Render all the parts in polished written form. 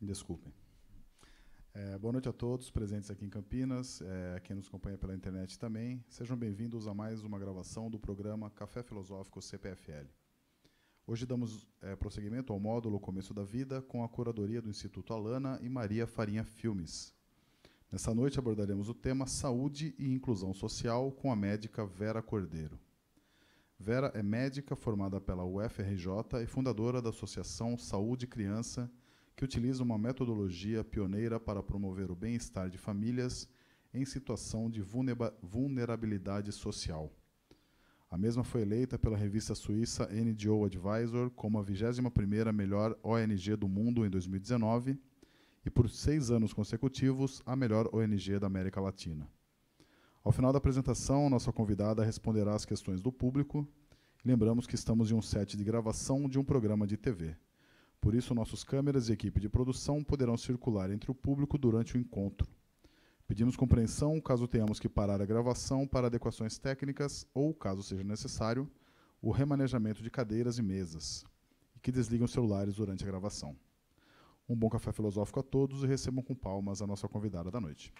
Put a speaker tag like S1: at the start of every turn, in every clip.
S1: Desculpem. Boa noite a todos presentes aqui em Campinas, quem nos acompanha pela internet também. Sejam bem-vindos a mais uma gravação do programa Café Filosófico CPFL. Hoje damos prosseguimento ao módulo Começo da Vida com a curadoria do Instituto Alana e Maria Farinha Filmes. Nessa noite abordaremos o tema Saúde e Inclusão Social com a médica Vera Cordeiro. Vera é médica formada pela UFRJ e fundadora da Associação Saúde Criança, que utiliza uma metodologia pioneira para promover o bem-estar de famílias em situação de vulnerabilidade social. A mesma foi eleita pela revista suíça NGO Advisor como a 21ª melhor ONG do mundo em 2019 e, por 6 anos consecutivos, a melhor ONG da América Latina. Ao final da apresentação, nossa convidada responderá às questões do público. Lembramos que estamos em um set de gravação de um programa de TV. Por isso, nossos câmeras e equipe de produção poderão circular entre o público durante o encontro. Pedimos compreensão caso tenhamos que parar a gravação para adequações técnicas ou, caso seja necessário, o remanejamento de cadeiras e mesas, e que desliguem os celulares durante a gravação. Um bom café filosófico a todos e recebam com palmas a nossa convidada da noite.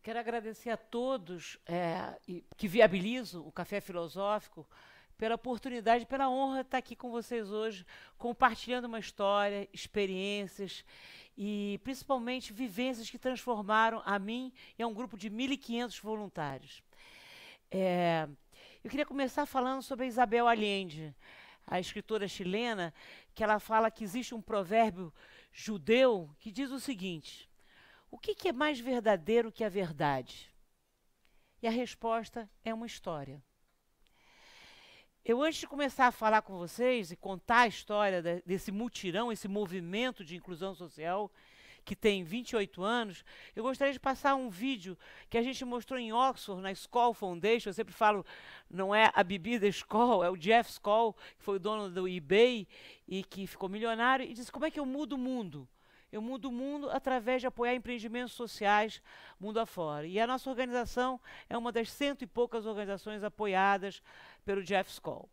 S2: Quero agradecer a todos que viabilizam o Café Filosófico pela oportunidade, pela honra de estar aqui com vocês hoje, compartilhando uma história, experiências e, principalmente, vivências que transformaram a mim e a um grupo de 1.500 voluntários. Eu queria começar falando sobre a Isabel Allende, a escritora chilena, que ela fala que existe um provérbio judeu que diz o seguinte: o que é mais verdadeiro que a verdade? E a resposta é uma história. Eu, antes de começar a falar com vocês e contar a história desse mutirão, esse movimento de inclusão social, que tem 28 anos, eu gostaria de passar um vídeo que a gente mostrou em Oxford, na Skoll Foundation. Eu sempre falo, não é a bebida Skoll, é o Jeff Skoll, que foi o dono do eBay e que ficou milionário, e disse: como é que eu mudo o mundo? Eu mudo o mundo através de apoiar empreendimentos sociais mundo afora. E a nossa organização é uma das 100 e poucas organizações apoiadas pelo Jeff Skoll.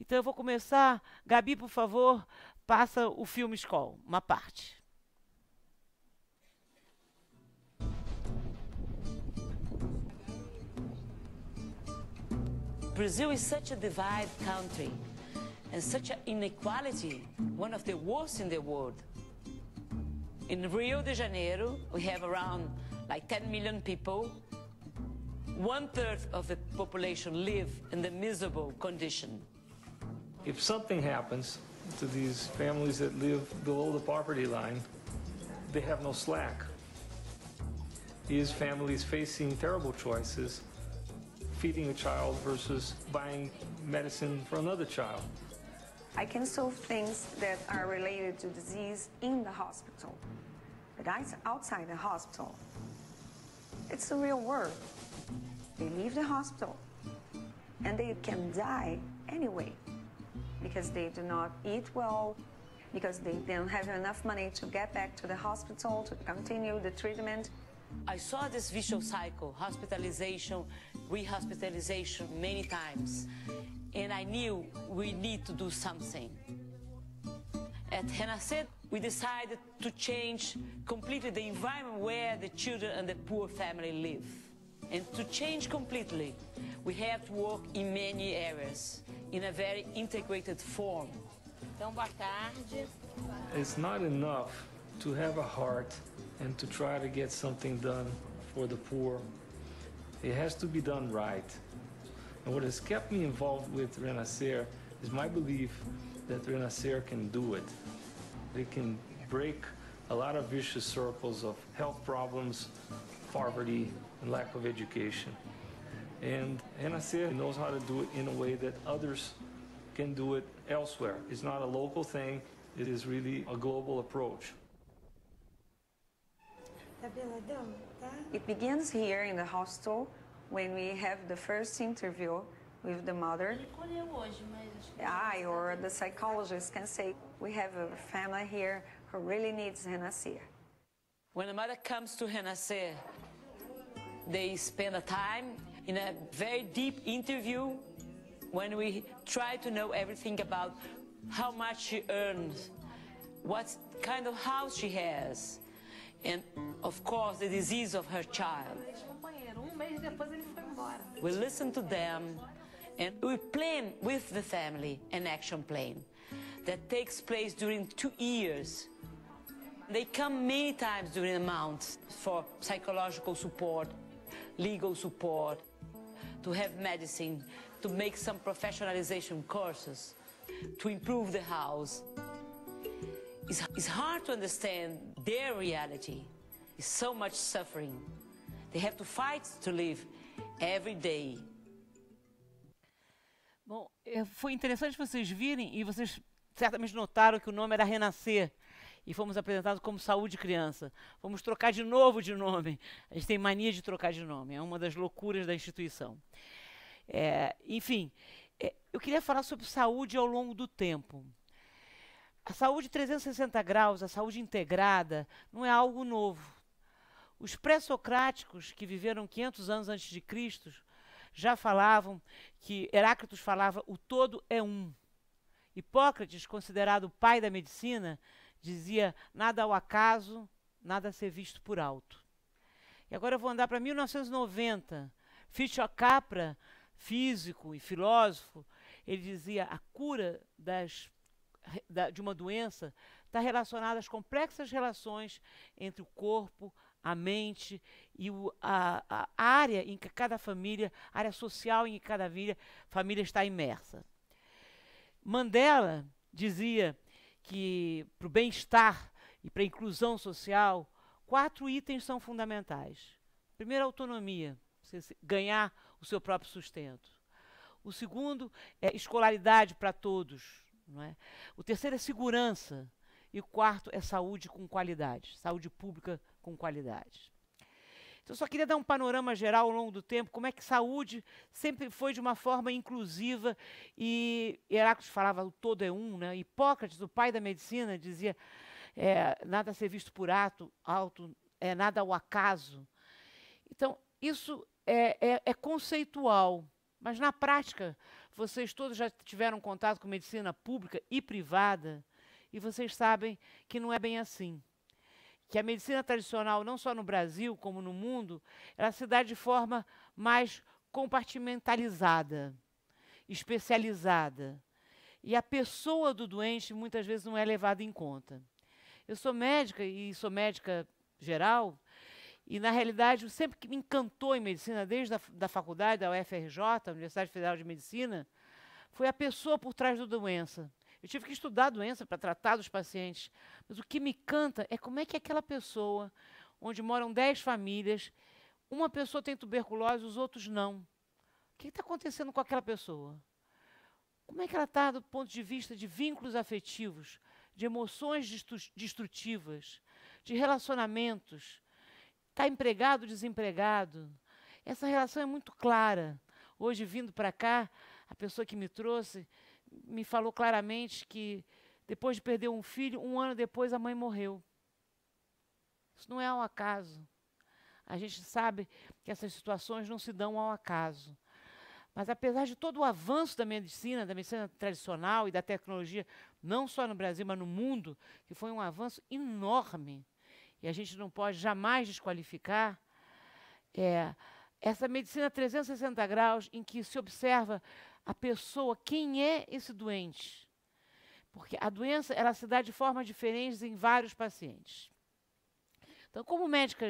S2: Então eu vou começar. Gabi, por favor, passa o filme Skoll, uma parte.
S3: Brazil is such a divided country and such an inequality, one of the worst in the world. In Rio de Janeiro, we have around 10 million people. 1/3 of the population live in the miserable condition.
S4: If something happens to these families that live below the poverty line, they have no slack. These families facing terrible choices, feeding a child versus buying medicine for another child.
S5: I can solve things that are related to disease in the hospital. But outside the hospital, it's the real world. They leave the hospital and they can die anyway because they do not eat well, because they don't have enough money to get back to the hospital to continue the treatment.
S3: I saw this vicious cycle, hospitalization, rehospitalization many times, and I knew we need to do something. At Renascer, we decided to change completely the environment where the children and the poor family live. And to change completely, we have to work in many areas, in a very integrated form.
S2: Então, boa tarde.
S4: It's not enough to have a heart and to try to get something done for the poor. It has to be done right. And what has kept me involved with Renascer is my belief that Renascer can do it. It can break a lot of vicious circles of health problems, poverty, and lack of education. And Renascer knows how to do it in a way that others can do it elsewhere. It's not a local thing, it is really a global approach.
S5: It begins here in the hospital when we have the first interview with the mother. I or the psychologist can say, we have a family here who really needs Renascer.
S3: When a mother comes to Renascer, they spend a time in a very deep interview when we try to know everything about how much she earns, what kind of house she has, and of course the disease of her child.
S6: Mês depois ele foi embora.
S3: We listen to them and we plan with the family an action plan that takes place during 2 years. They come many times during the month for psychological support, legal support, to have medicine, to make some professionalization courses, to improve the house. It's hard to understand their reality. It's so much suffering. They have to fight to live every day.
S2: Bom, foi interessante vocês virem, e vocês certamente notaram que o nome era Renascer, e fomos apresentados como Saúde Criança. Vamos trocar de novo de nome. A gente tem mania de trocar de nome, é uma das loucuras da instituição. Enfim, eu queria falar sobre saúde ao longo do tempo. A saúde 360 graus, a saúde integrada, não é algo novo. Os pré-socráticos, que viveram 500 anos antes de Cristo, já falavam que Heráclito falava o todo é um. Hipócrates, considerado o pai da medicina, dizia nada ao acaso, nada a ser visto por alto. E agora eu vou andar para 1990. Fritjof Capra, físico e filósofo, ele dizia a cura de uma doença está relacionada às complexas relações entre o corpo, a mente e a área em que cada família, a área social em que cada família está imersa. Mandela dizia que para o bem-estar e para a inclusão social, 4 itens são fundamentais. Primeiro, a autonomia, você ganhar o seu próprio sustento. O segundo é escolaridade para todos. Não é? O terceiro é segurança. E o quarto é saúde com qualidade, saúde pública com qualidade. Então, eu só queria dar um panorama geral ao longo do tempo, como é que saúde sempre foi de uma forma inclusiva, e Heráclito falava o todo é um, né? Hipócrates, o pai da medicina, dizia nada a ser visto por alto, nada ao acaso. Então, isso é conceitual, mas na prática, vocês todos já tiveram contato com medicina pública e privada, e vocês sabem que não é bem assim. Que a medicina tradicional, não só no Brasil, como no mundo, ela se dá de forma mais compartimentalizada, especializada. E a pessoa do doente, muitas vezes, não é levada em conta. Eu sou médica, e sou médica geral, e, na realidade, sempre que me encantou em medicina, desde a faculdade, da UFRJ, a Universidade Federal de Medicina, foi a pessoa por trás da doença. Eu tive que estudar a doença para tratar dos pacientes. Mas o que me encanta é como é que aquela pessoa, onde moram 10 famílias, uma pessoa tem tuberculose, os outros não. O que está acontecendo com aquela pessoa? Como é que ela está do ponto de vista de vínculos afetivos, de emoções destrutivas, de relacionamentos? Está empregado, desempregado? Essa relação é muito clara. Hoje, vindo para cá, a pessoa que me trouxe me falou claramente que, depois de perder um filho, 1 ano depois a mãe morreu. Isso não é ao acaso. A gente sabe que essas situações não se dão ao acaso. Mas, apesar de todo o avanço da medicina tradicional e da tecnologia, não só no Brasil, mas no mundo, que foi um avanço enorme, e a gente não pode jamais desqualificar, essa medicina 360 graus, em que se observa a pessoa, quem é esse doente? Porque a doença ela se dá de formas diferentes em vários pacientes. Então, como médica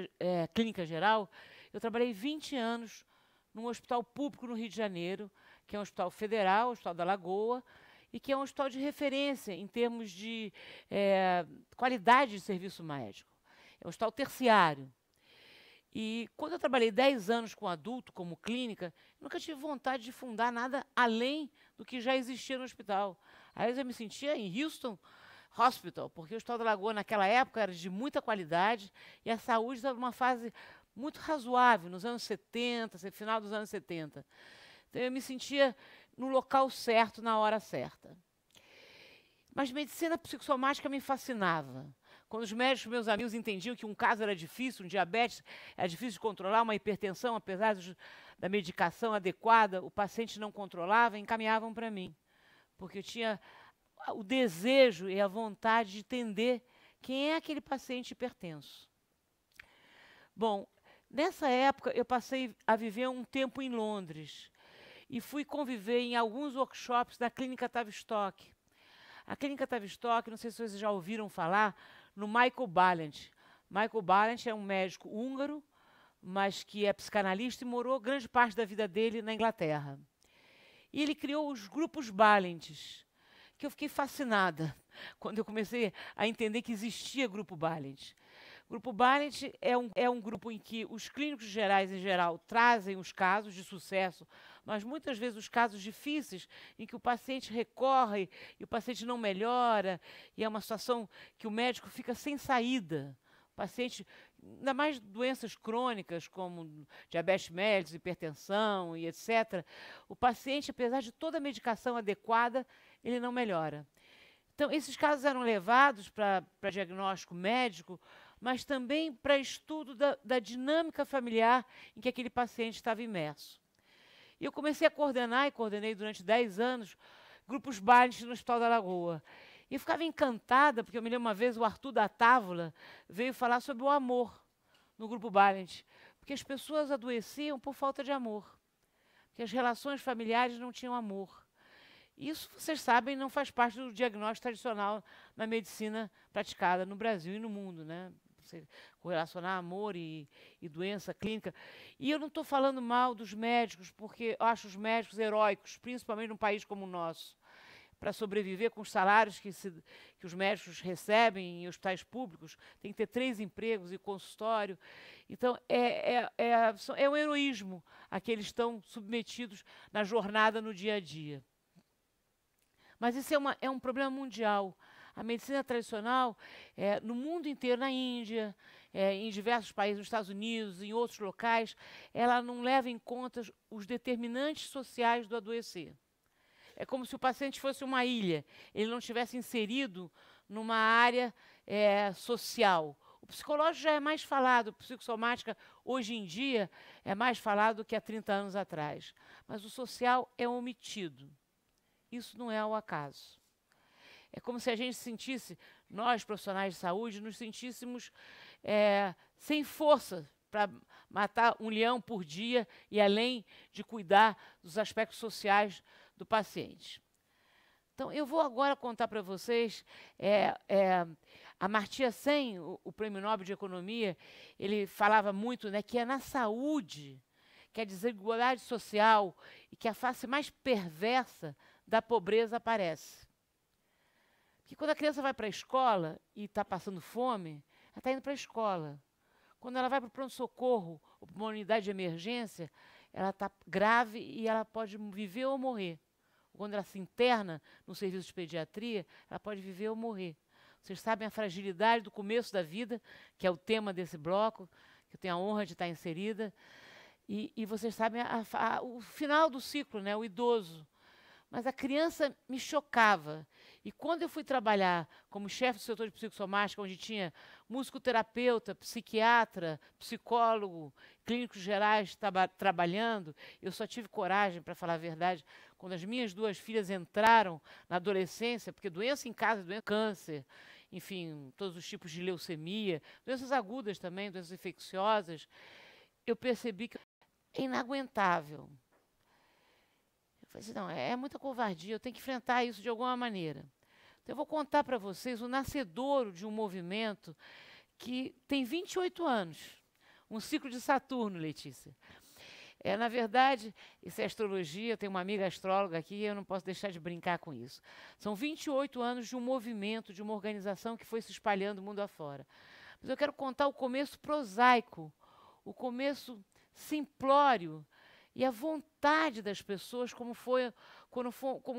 S2: clínica geral, eu trabalhei 20 anos num hospital público no Rio de Janeiro, que é um hospital federal, o Hospital da Lagoa, e que é um hospital de referência em termos de qualidade de serviço médico. É um hospital terciário. E quando eu trabalhei 10 anos com adulto, como clínica, nunca tive vontade de fundar nada além do que já existia no hospital. Às vezes eu me sentia em Houston Hospital, porque o Hospital da Lagoa, naquela época, era de muita qualidade e a saúde estava numa fase muito razoável, nos anos 70, final dos anos 70. Então eu me sentia no local certo, na hora certa. Mas medicina psicossomática me fascinava. Quando os médicos, meus amigos, entendiam que um caso era difícil, um diabetes era difícil de controlar, uma hipertensão, apesar da medicação adequada, o paciente não controlava, encaminhavam para mim. Porque eu tinha o desejo e a vontade de entender quem é aquele paciente hipertenso. Bom, nessa época eu passei a viver um tempo em Londres e fui conviver em alguns workshops da Clínica Tavistock. A Clínica Tavistock, não sei se vocês já ouviram falar, no Michael Balint. Michael Balint é um médico húngaro, mas que é psicanalista e morou grande parte da vida dele na Inglaterra. E ele criou os grupos Balints, que eu fiquei fascinada quando eu comecei a entender que existia Grupo Balint. Grupo Balint é um grupo em que os clínicos gerais, em geral, trazem os casos de sucesso, mas muitas vezes os casos difíceis em que o paciente recorre e o paciente não melhora, e é uma situação que o médico fica sem saída. O paciente, ainda mais doenças crônicas como diabetes mellitus, hipertensão e etc., o paciente, apesar de toda a medicação adequada, ele não melhora. Então, esses casos eram levados para diagnóstico médico, mas também para estudo da dinâmica familiar em que aquele paciente estava imerso. E eu comecei a coordenar, e coordenei durante 10 anos, grupos Balint no Hospital da Lagoa. E eu ficava encantada, porque eu me lembro uma vez o Arthur da Távola veio falar sobre o amor no grupo Balint, porque as pessoas adoeciam por falta de amor, porque as relações familiares não tinham amor. Isso, vocês sabem, não faz parte do diagnóstico tradicional na medicina praticada no Brasil e no mundo, né? Você correlacionar amor e doença clínica. E eu não estou falando mal dos médicos, porque eu acho os médicos heróicos, principalmente num país como o nosso, para sobreviver com os salários que os médicos recebem em hospitais públicos, tem que ter 3 empregos e consultório. Então, é um heroísmo a que eles estão submetidos na jornada no dia a dia. Mas isso é um problema mundial. A medicina tradicional, no mundo inteiro, na Índia, em diversos países, nos Estados Unidos, em outros locais, ela não leva em conta os determinantes sociais do adoecer. É como se o paciente fosse uma ilha, ele não tivesse inserido numa área social. O psicológico já é mais falado, a psicossomática, hoje em dia, é mais falado do que há 30 anos atrás. Mas o social é omitido. Isso não é ao acaso. É como se a gente sentisse, nós profissionais de saúde, nos sentíssemos sem força para matar um leão por dia e além de cuidar dos aspectos sociais do paciente. Então, eu vou agora contar para vocês, Amartya Sen, o Prêmio Nobel de Economia, ele falava muito, né, que é na saúde que a desigualdade social e que a face mais perversa da pobreza aparece. Porque quando a criança vai para a escola e está passando fome, ela está indo para a escola. Quando ela vai para o pronto-socorro ou para uma unidade de emergência, ela está grave e ela pode viver ou morrer. Quando ela se interna no serviço de pediatria, ela pode viver ou morrer. Vocês sabem a fragilidade do começo da vida, que é o tema desse bloco, que eu tenho a honra de estar inserida. E vocês sabem o final do ciclo, né, o idoso. Mas a criança me chocava. E quando eu fui trabalhar como chefe do setor de psicossomática, onde tinha musicoterapeuta, psiquiatra, psicólogo, clínicos gerais trabalhando, eu só tive coragem, para falar a verdade, quando as minhas 2 filhas entraram na adolescência, porque doença em casa, doença, câncer, enfim, todos os tipos de leucemia, doenças agudas também, doenças infecciosas, eu percebi que é inaguentável. Eu falei assim, não, é muita covardia, eu tenho que enfrentar isso de alguma maneira. Então, eu vou contar para vocês o nascedouro de um movimento que tem 28 anos, um ciclo de Saturno, Letícia. Na verdade, isso é astrologia, eu tenho uma amiga astróloga aqui e eu não posso deixar de brincar com isso. São 28 anos de um movimento, de uma organização que foi se espalhando mundo afora. Mas eu quero contar o começo prosaico, o começo simplório, e a vontade das pessoas, como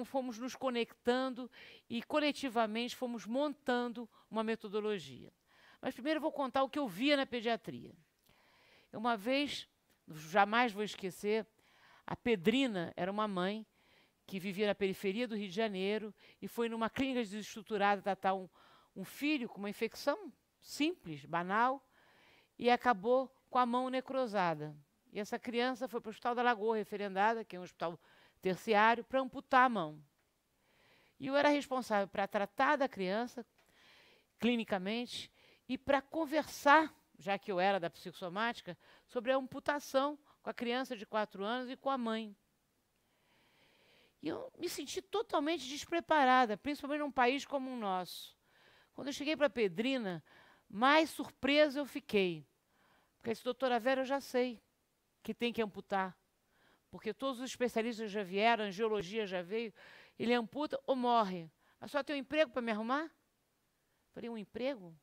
S2: fomos nos conectando e coletivamente fomos montando uma metodologia. Mas primeiro eu vou contar o que eu via na pediatria. Uma vez, jamais vou esquecer, a Pedrina era uma mãe que vivia na periferia do Rio de Janeiro e foi numa clínica desestruturada tratar um um filho com uma infecção simples, banal, e acabou com a mão necrosada. E essa criança foi para o Hospital da Lagoa, referendada, que é um hospital terciário, para amputar a mão. E eu era responsável para tratar da criança, clinicamente, e para conversar, já que eu era da psicossomática, sobre a amputação com a criança de 4 anos e com a mãe. E eu me senti totalmente despreparada, principalmente num país como o nosso. Quando eu cheguei para Pedrina, mais surpresa eu fiquei. Porque esse doutora Vera eu já sei que tem que amputar. Porque todos os especialistas já vieram, a angiologia já veio, ele amputa ou morre. A senhora tem um emprego para me arrumar? Falei, um emprego?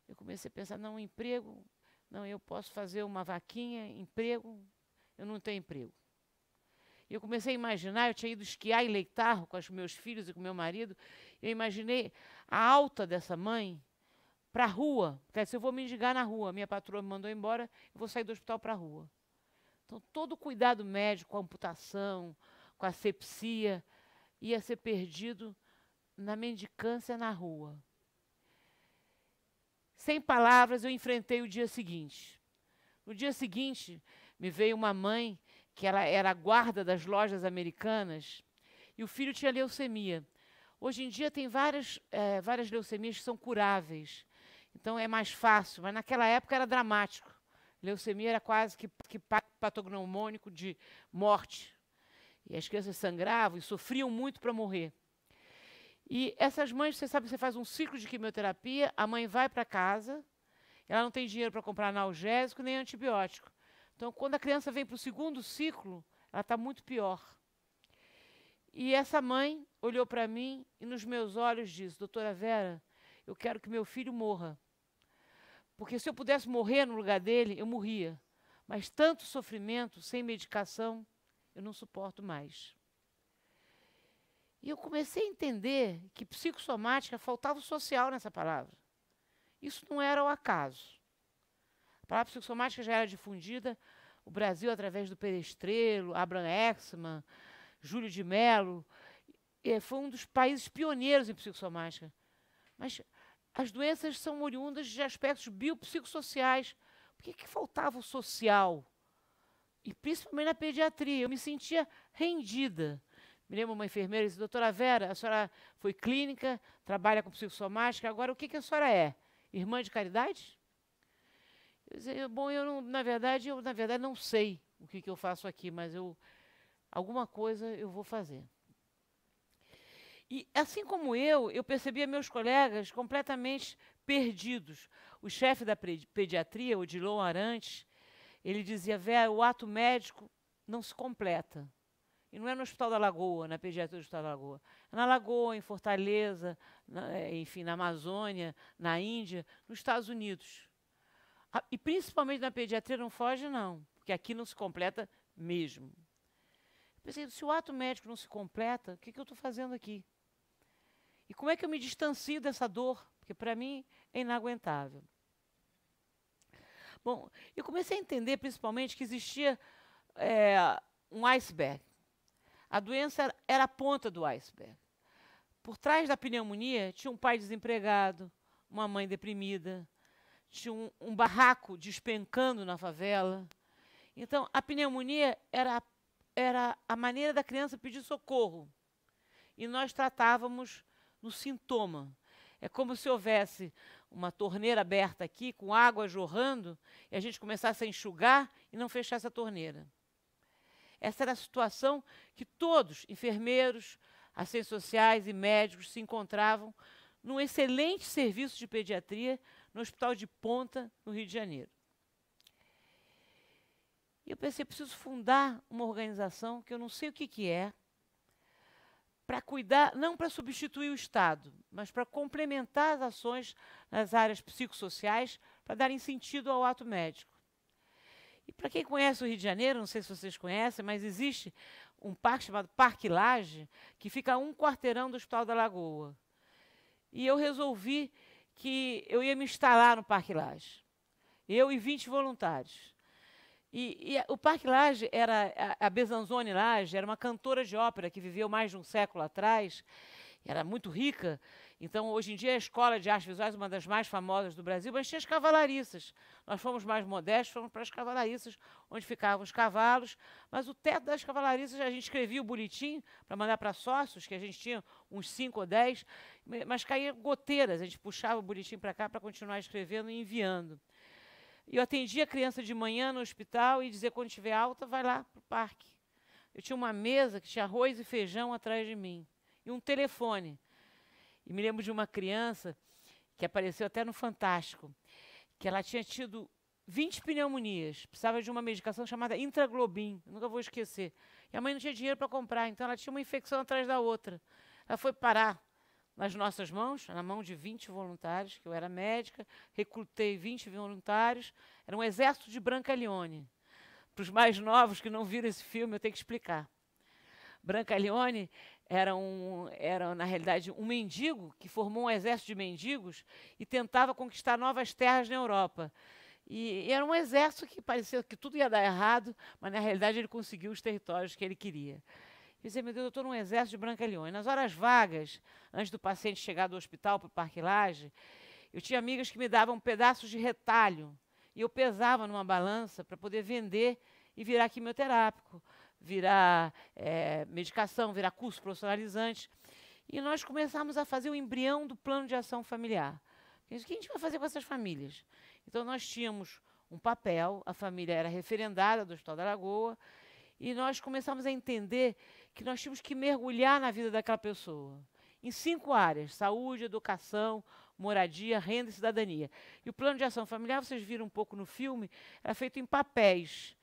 S2: Eu comecei a pensar, não, um emprego, não, eu posso fazer uma vaquinha, emprego, eu não tenho emprego. E eu comecei a imaginar, eu tinha ido esquiar em Leitarro com os meus filhos e com meu marido, eu imaginei a alta dessa mãe para a rua, porque se eu vou mendigar na rua, minha patroa me mandou embora, eu vou sair do hospital para a rua. Então, todo o cuidado médico, com a amputação, com a asepsia, ia ser perdido na mendicância na rua. Sem palavras, eu enfrentei o dia seguinte. No dia seguinte, me veio uma mãe, que ela era a guarda das lojas americanas, e o filho tinha leucemia. Hoje em dia tem várias leucemias que são curáveis, então é mais fácil, mas naquela época era dramático. Leucemia era quase que patognomônico de morte. E as crianças sangravam e sofriam muito para morrer. E essas mães, você sabe, você faz um ciclo de quimioterapia, a mãe vai para casa, ela não tem dinheiro para comprar analgésico nem antibiótico. Então, quando a criança vem para o segundo ciclo, ela está muito pior. E essa mãe olhou para mim e nos meus olhos disse, doutora Vera, eu quero que meu filho morra. Porque se eu pudesse morrer no lugar dele, eu morria. Mas tanto sofrimento, sem medicação, eu não suporto mais. E eu comecei a entender que psicossomática faltava o social nessa palavra. Isso não era ao acaso. A palavra psicossomática já era difundida, o Brasil, através do Perestrelo, Abraham Exman, Júlio de Mello, foi um dos países pioneiros em psicossomática. Mas as doenças são oriundas de aspectos biopsicossociais. Por que faltava o social? E principalmente na pediatria. Eu me sentia rendida. Me lembro uma enfermeira disse, doutora Vera, a senhora foi clínica, trabalha com psicossomática, agora o que a senhora é? Irmã de caridade? Eu dizia, bom, eu na verdade não sei o que eu faço aqui, mas alguma coisa eu vou fazer. E assim como eu percebia meus colegas completamente perdidos. O chefe da pediatria, o Odilon Arantes, ele dizia, Vera, o ato médico não se completa. E não é no Hospital da Lagoa, na pediatria do Hospital da Lagoa. É na Lagoa, em Fortaleza, enfim, na Amazônia, na Índia, nos Estados Unidos. E principalmente na pediatria não foge, não, porque aqui não se completa mesmo. Eu pensei, se o ato médico não se completa, o que eu estou fazendo aqui? E como é que eu me distancio dessa dor? Porque para mim é inaguentável. Bom, eu comecei a entender principalmente que existia um iceberg. A doença era a ponta do iceberg. Por trás da pneumonia tinha um pai desempregado, uma mãe deprimida, tinha um barraco despencando na favela. Então, a pneumonia era a maneira da criança pedir socorro. E nós tratávamos no sintoma. É como se houvesse uma torneira aberta aqui, com água jorrando, e a gente começasse a enxugar e não fechasse a torneira. Essa era a situação que todos, enfermeiros, assistentes sociais e médicos, se encontravam num excelente serviço de pediatria no Hospital de Ponta, no Rio de Janeiro. E eu pensei, preciso fundar uma organização que eu não sei o que é, para cuidar, não para substituir o Estado, mas para complementar as ações nas áreas psicossociais, para darem sentido ao ato médico. E para quem conhece o Rio de Janeiro, não sei se vocês conhecem, mas existe um parque chamado Parque Lage, que fica a 1 quarteirão do Hospital da Lagoa. E eu resolvi que eu ia me instalar no Parque Lage. Eu e 20 voluntários. E o Parque Lage, a Besanzone Lage, era uma cantora de ópera que viveu mais de um século atrás, era muito rica. Então, hoje em dia, a Escola de Artes Visuais é uma das mais famosas do Brasil, mas tinha as cavalariças. Nós fomos mais modestos, fomos para as cavalariças, onde ficavam os cavalos, mas o teto das cavalariças, a gente escrevia o boletim para mandar para sócios, que a gente tinha uns 5 ou 10, mas caía goteiras, a gente puxava o boletim para cá para continuar escrevendo e enviando. E eu atendia a criança de manhã no hospital e dizia, quando estiver alta, vai lá para o parque. Eu tinha uma mesa que tinha arroz e feijão atrás de mim, e um telefone. E me lembro de uma criança que apareceu até no Fantástico, que ela tinha tido 20 pneumonias, precisava de uma medicação chamada Intraglobin, nunca vou esquecer. E a mãe não tinha dinheiro para comprar, então ela tinha uma infecção atrás da outra. Ela foi parar nas nossas mãos, na mão de 20 voluntários, que eu era médica, recrutei 20 voluntários, era um exército de Brancaleone. Para os mais novos que não viram esse filme, eu tenho que explicar. Brancaleone era, na realidade, um mendigo que formou um exército de mendigos e tentava conquistar novas terras na Europa. E era um exército que parecia que tudo ia dar errado, mas, na realidade, ele conseguiu os territórios que ele queria. Eu dizia, meu Deus, eu estou num exército de Brancaleone. Nas horas vagas, antes do paciente chegar do hospital para o Parque Lage, eu tinha amigas que me davam pedaços de retalho, e eu pesava numa balança para poder vender e virar quimioterápico, virar medicação, virar curso profissionalizante. E nós começamos a fazer o embrião do plano de ação familiar. O que a gente vai fazer com essas famílias? Então, nós tínhamos um papel, a família era referendada do Hospital da Lagoa, e nós começamos a entender que nós tínhamos que mergulhar na vida daquela pessoa, em 5 áreas: saúde, educação, moradia, renda e cidadania. E o plano de ação familiar, vocês viram um pouco no filme, era feito em papéis,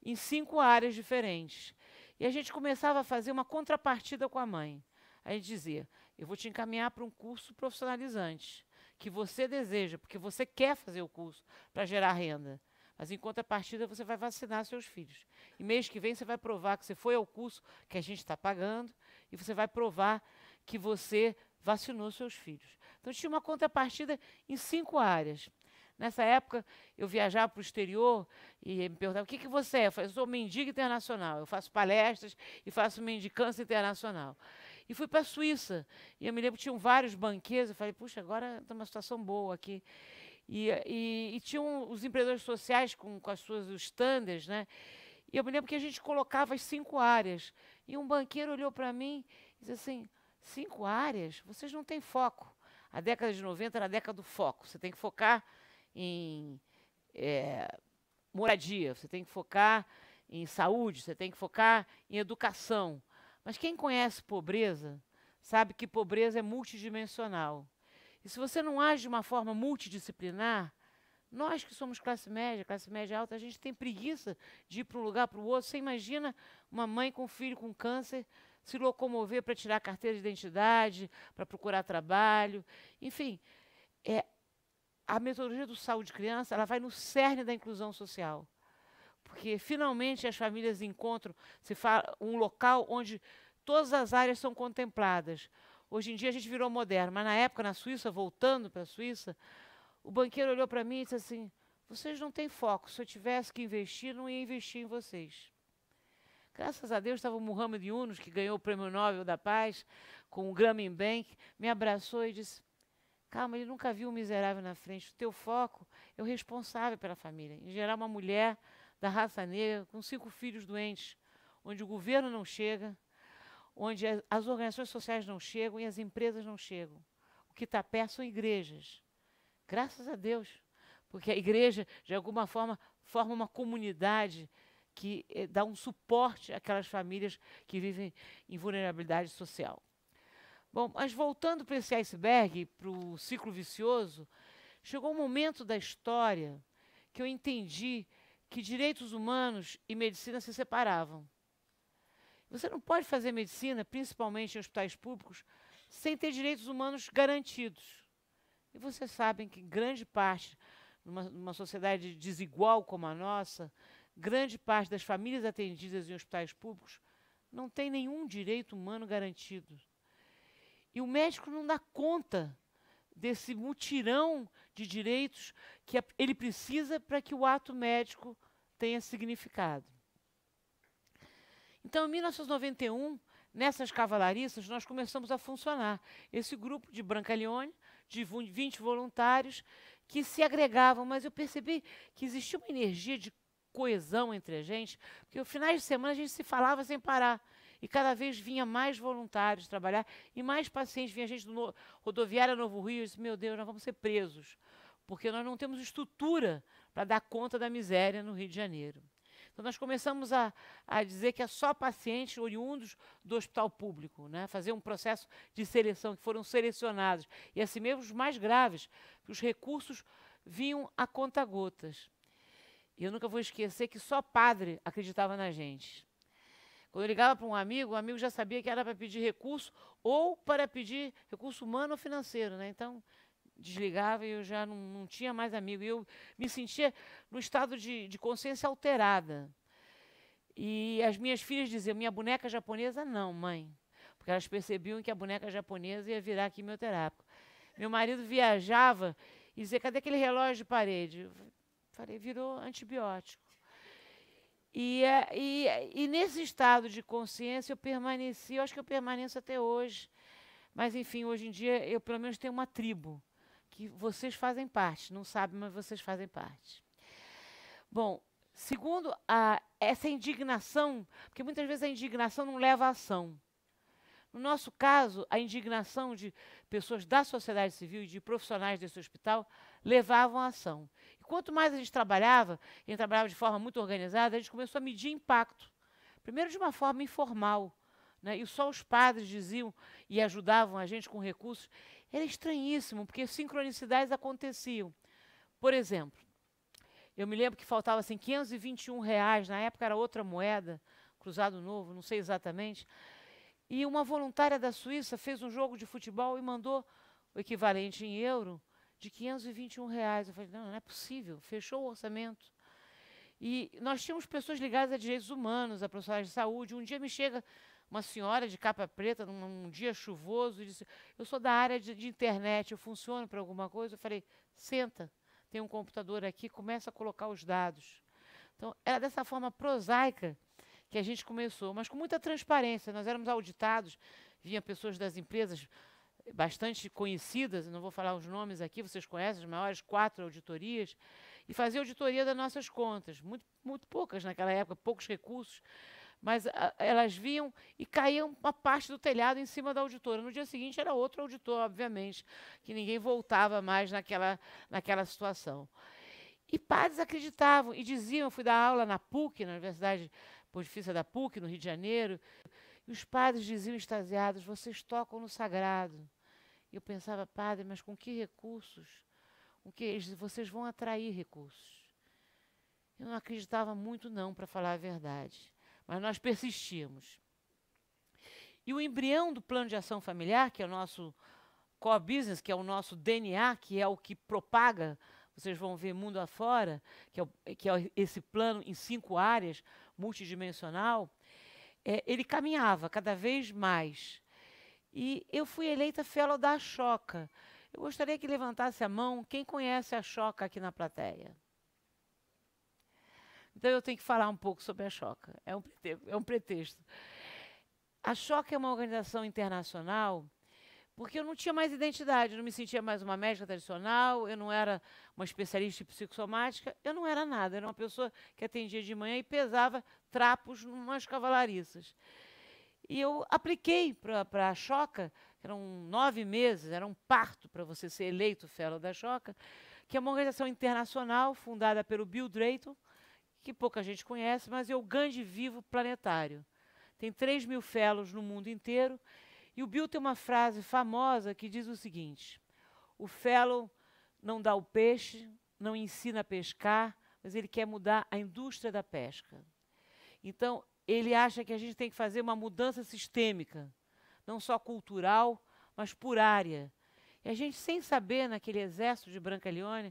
S2: em 5 áreas diferentes. E a gente começava a fazer uma contrapartida com a mãe. A gente dizia, eu vou te encaminhar para um curso profissionalizante, que você deseja, porque você quer fazer o curso para gerar renda. Mas, em contrapartida, você vai vacinar seus filhos. E mês que vem você vai provar que você foi ao curso que a gente está pagando e você vai provar que você vacinou seus filhos. Então, tinha uma contrapartida em 5 áreas. Nessa época, eu viajava para o exterior e me perguntava, o que você é? Eu falei, eu sou mendiga internacional, eu faço palestras e faço mendicância internacional. E fui para a Suíça. E eu me lembro que tinham vários banqueiros. Eu falei, puxa, agora está uma situação boa aqui. E tinham os empreendedores sociais com as suas standards, né? E eu me lembro que a gente colocava as 5 áreas. E um banqueiro olhou para mim e disse assim, 5 áreas? Vocês não têm foco. A década de 90 era a década do foco. Você tem que focar em moradia, você tem que focar em saúde, você tem que focar em educação. Mas quem conhece pobreza sabe que pobreza é multidimensional. E se você não age de uma forma multidisciplinar, nós que somos classe média alta, a gente tem preguiça de ir para um lugar para o outro. Você imagina uma mãe com um filho com câncer se locomover para tirar a carteira de identidade, para procurar trabalho. Enfim, a metodologia do Saúde Criança, ela vai no cerne da inclusão social. Porque, finalmente, as famílias encontram um local onde todas as áreas são contempladas. Hoje em dia a gente virou moderno, mas na época, na Suíça, voltando para a Suíça, o banqueiro olhou para mim e disse assim, vocês não têm foco, se eu tivesse que investir, não ia investir em vocês. Graças a Deus estava o Muhammad Yunus, que ganhou o Prêmio Nobel da Paz, com o Grameen Bank, me abraçou e disse, calma, ele nunca viu um miserável na frente, o teu foco é o responsável pela família, em geral uma mulher da raça negra, com 5 filhos doentes, onde o governo não chega, onde as organizações sociais não chegam e as empresas não chegam. O que está perto são igrejas. Graças a Deus, porque a igreja, de alguma forma, forma uma comunidade que dá um suporte àquelas famílias que vivem em vulnerabilidade social. Bom, mas voltando para esse iceberg, para o ciclo vicioso, chegou um momento da história que eu entendi que direitos humanos e medicina se separavam. Você não pode fazer medicina, principalmente em hospitais públicos, sem ter direitos humanos garantidos. E vocês sabem que grande parte, numa sociedade desigual como a nossa, grande parte das famílias atendidas em hospitais públicos não tem nenhum direito humano garantido. E o médico não dá conta desse mutirão de direitos que ele precisa para que o ato médico tenha significado. Então, em 1991, nessas cavalariças, nós começamos a funcionar. Esse grupo de Brancaleone, de 20 voluntários, que se agregavam, mas eu percebi que existia uma energia de coesão entre a gente, porque aos finais de semana a gente se falava sem parar. E cada vez vinha mais voluntários trabalhar e mais pacientes. Vinha gente do Rodoviária Novo Rio e disse, meu Deus, nós vamos ser presos, porque nós não temos estrutura para dar conta da miséria no Rio de Janeiro. Então, nós começamos a dizer que é só pacientes oriundos do hospital público, né? Fazer um processo de seleção, que foram selecionados. E assim mesmo os mais graves, que os recursos vinham a conta-gotas. E eu nunca vou esquecer que só padre acreditava na gente. Quando eu ligava para um amigo, o amigo já sabia que era para pedir recurso ou para pedir recurso humano ou financeiro, né? Então, desligava e eu já não tinha mais amigo. E eu me sentia num estado de consciência alterada. E as minhas filhas diziam, minha boneca japonesa, não, mãe. Porque elas percebiam que a boneca japonesa ia virar quimioterápico. Meu marido viajava e dizia, cadê aquele relógio de parede? Eu falei, virou antibiótico. E nesse estado de consciência eu permaneci, eu acho que eu permaneço até hoje. Mas, enfim, hoje em dia eu pelo menos tenho uma tribo, que vocês fazem parte, não sabem, mas vocês fazem parte. Bom, segundo essa indignação, porque muitas vezes a indignação não leva à ação. No nosso caso, a indignação de pessoas da sociedade civil e de profissionais desse hospital levavam à ação. E quanto mais a gente trabalhava de forma muito organizada, a gente começou a medir impacto. Primeiro de uma forma informal, né? E só os padres diziam e ajudavam a gente com recursos. Era estranhíssimo, porque sincronicidades aconteciam. Por exemplo, eu me lembro que faltava assim, R$521, na época era outra moeda, Cruzado Novo, não sei exatamente. E uma voluntária da Suíça fez um jogo de futebol e mandou o equivalente em euro de R$521. Eu falei, não é possível, fechou o orçamento. E nós tínhamos pessoas ligadas a direitos humanos, a profissionais de saúde. Um dia me chega uma senhora de capa preta, num dia chuvoso, e disse, eu sou da área de internet, eu funciono para alguma coisa? Eu falei, senta, tem um computador aqui, começa a colocar os dados. Então, era dessa forma prosaica que a gente começou, mas com muita transparência. Nós éramos auditados, vinham pessoas das empresas bastante conhecidas, não vou falar os nomes aqui, vocês conhecem, as maiores 4 auditorias, e fazia auditoria das nossas contas, muito poucas naquela época, poucos recursos, mas elas vinham e caíam uma parte do telhado em cima da auditora. No dia seguinte era outro auditor, obviamente, que ninguém voltava mais naquela situação. E padres acreditavam e diziam, eu fui dar aula na PUC, na Universidade Pontifícia da PUC, no Rio de Janeiro, e os padres diziam extasiados, vocês tocam no sagrado. E eu pensava, padre, mas com que recursos? Vocês vão atrair recursos. Eu não acreditava muito não, para falar a verdade, mas nós persistíamos. E o embrião do plano de ação familiar, que é o nosso core business, que é o nosso DNA, que é o que propaga, vocês vão ver mundo afora, que é esse plano em 5 áreas, multidimensional, ele caminhava cada vez mais. E eu fui eleita fellow da Ashoka. Eu gostaria que levantasse a mão quem conhece a Ashoka aqui na plateia. Então eu tenho que falar um pouco sobre a Ashoka. É um pretexto. A Ashoka é uma organização internacional porque eu não tinha mais identidade, eu não me sentia mais uma médica tradicional, eu não era uma especialista em psicossomática, eu não era nada, eu era uma pessoa que atendia de manhã e pesava trapos em umas cavalariças. E eu apliquei para a Ashoka, que eram 9 meses, era um parto para você ser eleito fellow da Ashoka, que é uma organização internacional fundada pelo Bill Drayton, que pouca gente conhece, mas é o Gandhi vivo planetário. Tem 3.000 fellows no mundo inteiro. E o Bill tem uma frase famosa que diz o seguinte, o fellow não dá o peixe, não ensina a pescar, mas ele quer mudar a indústria da pesca. Então, ele acha que a gente tem que fazer uma mudança sistêmica, não só cultural, mas por área. E a gente, sem saber, naquele exército de Brancaleone,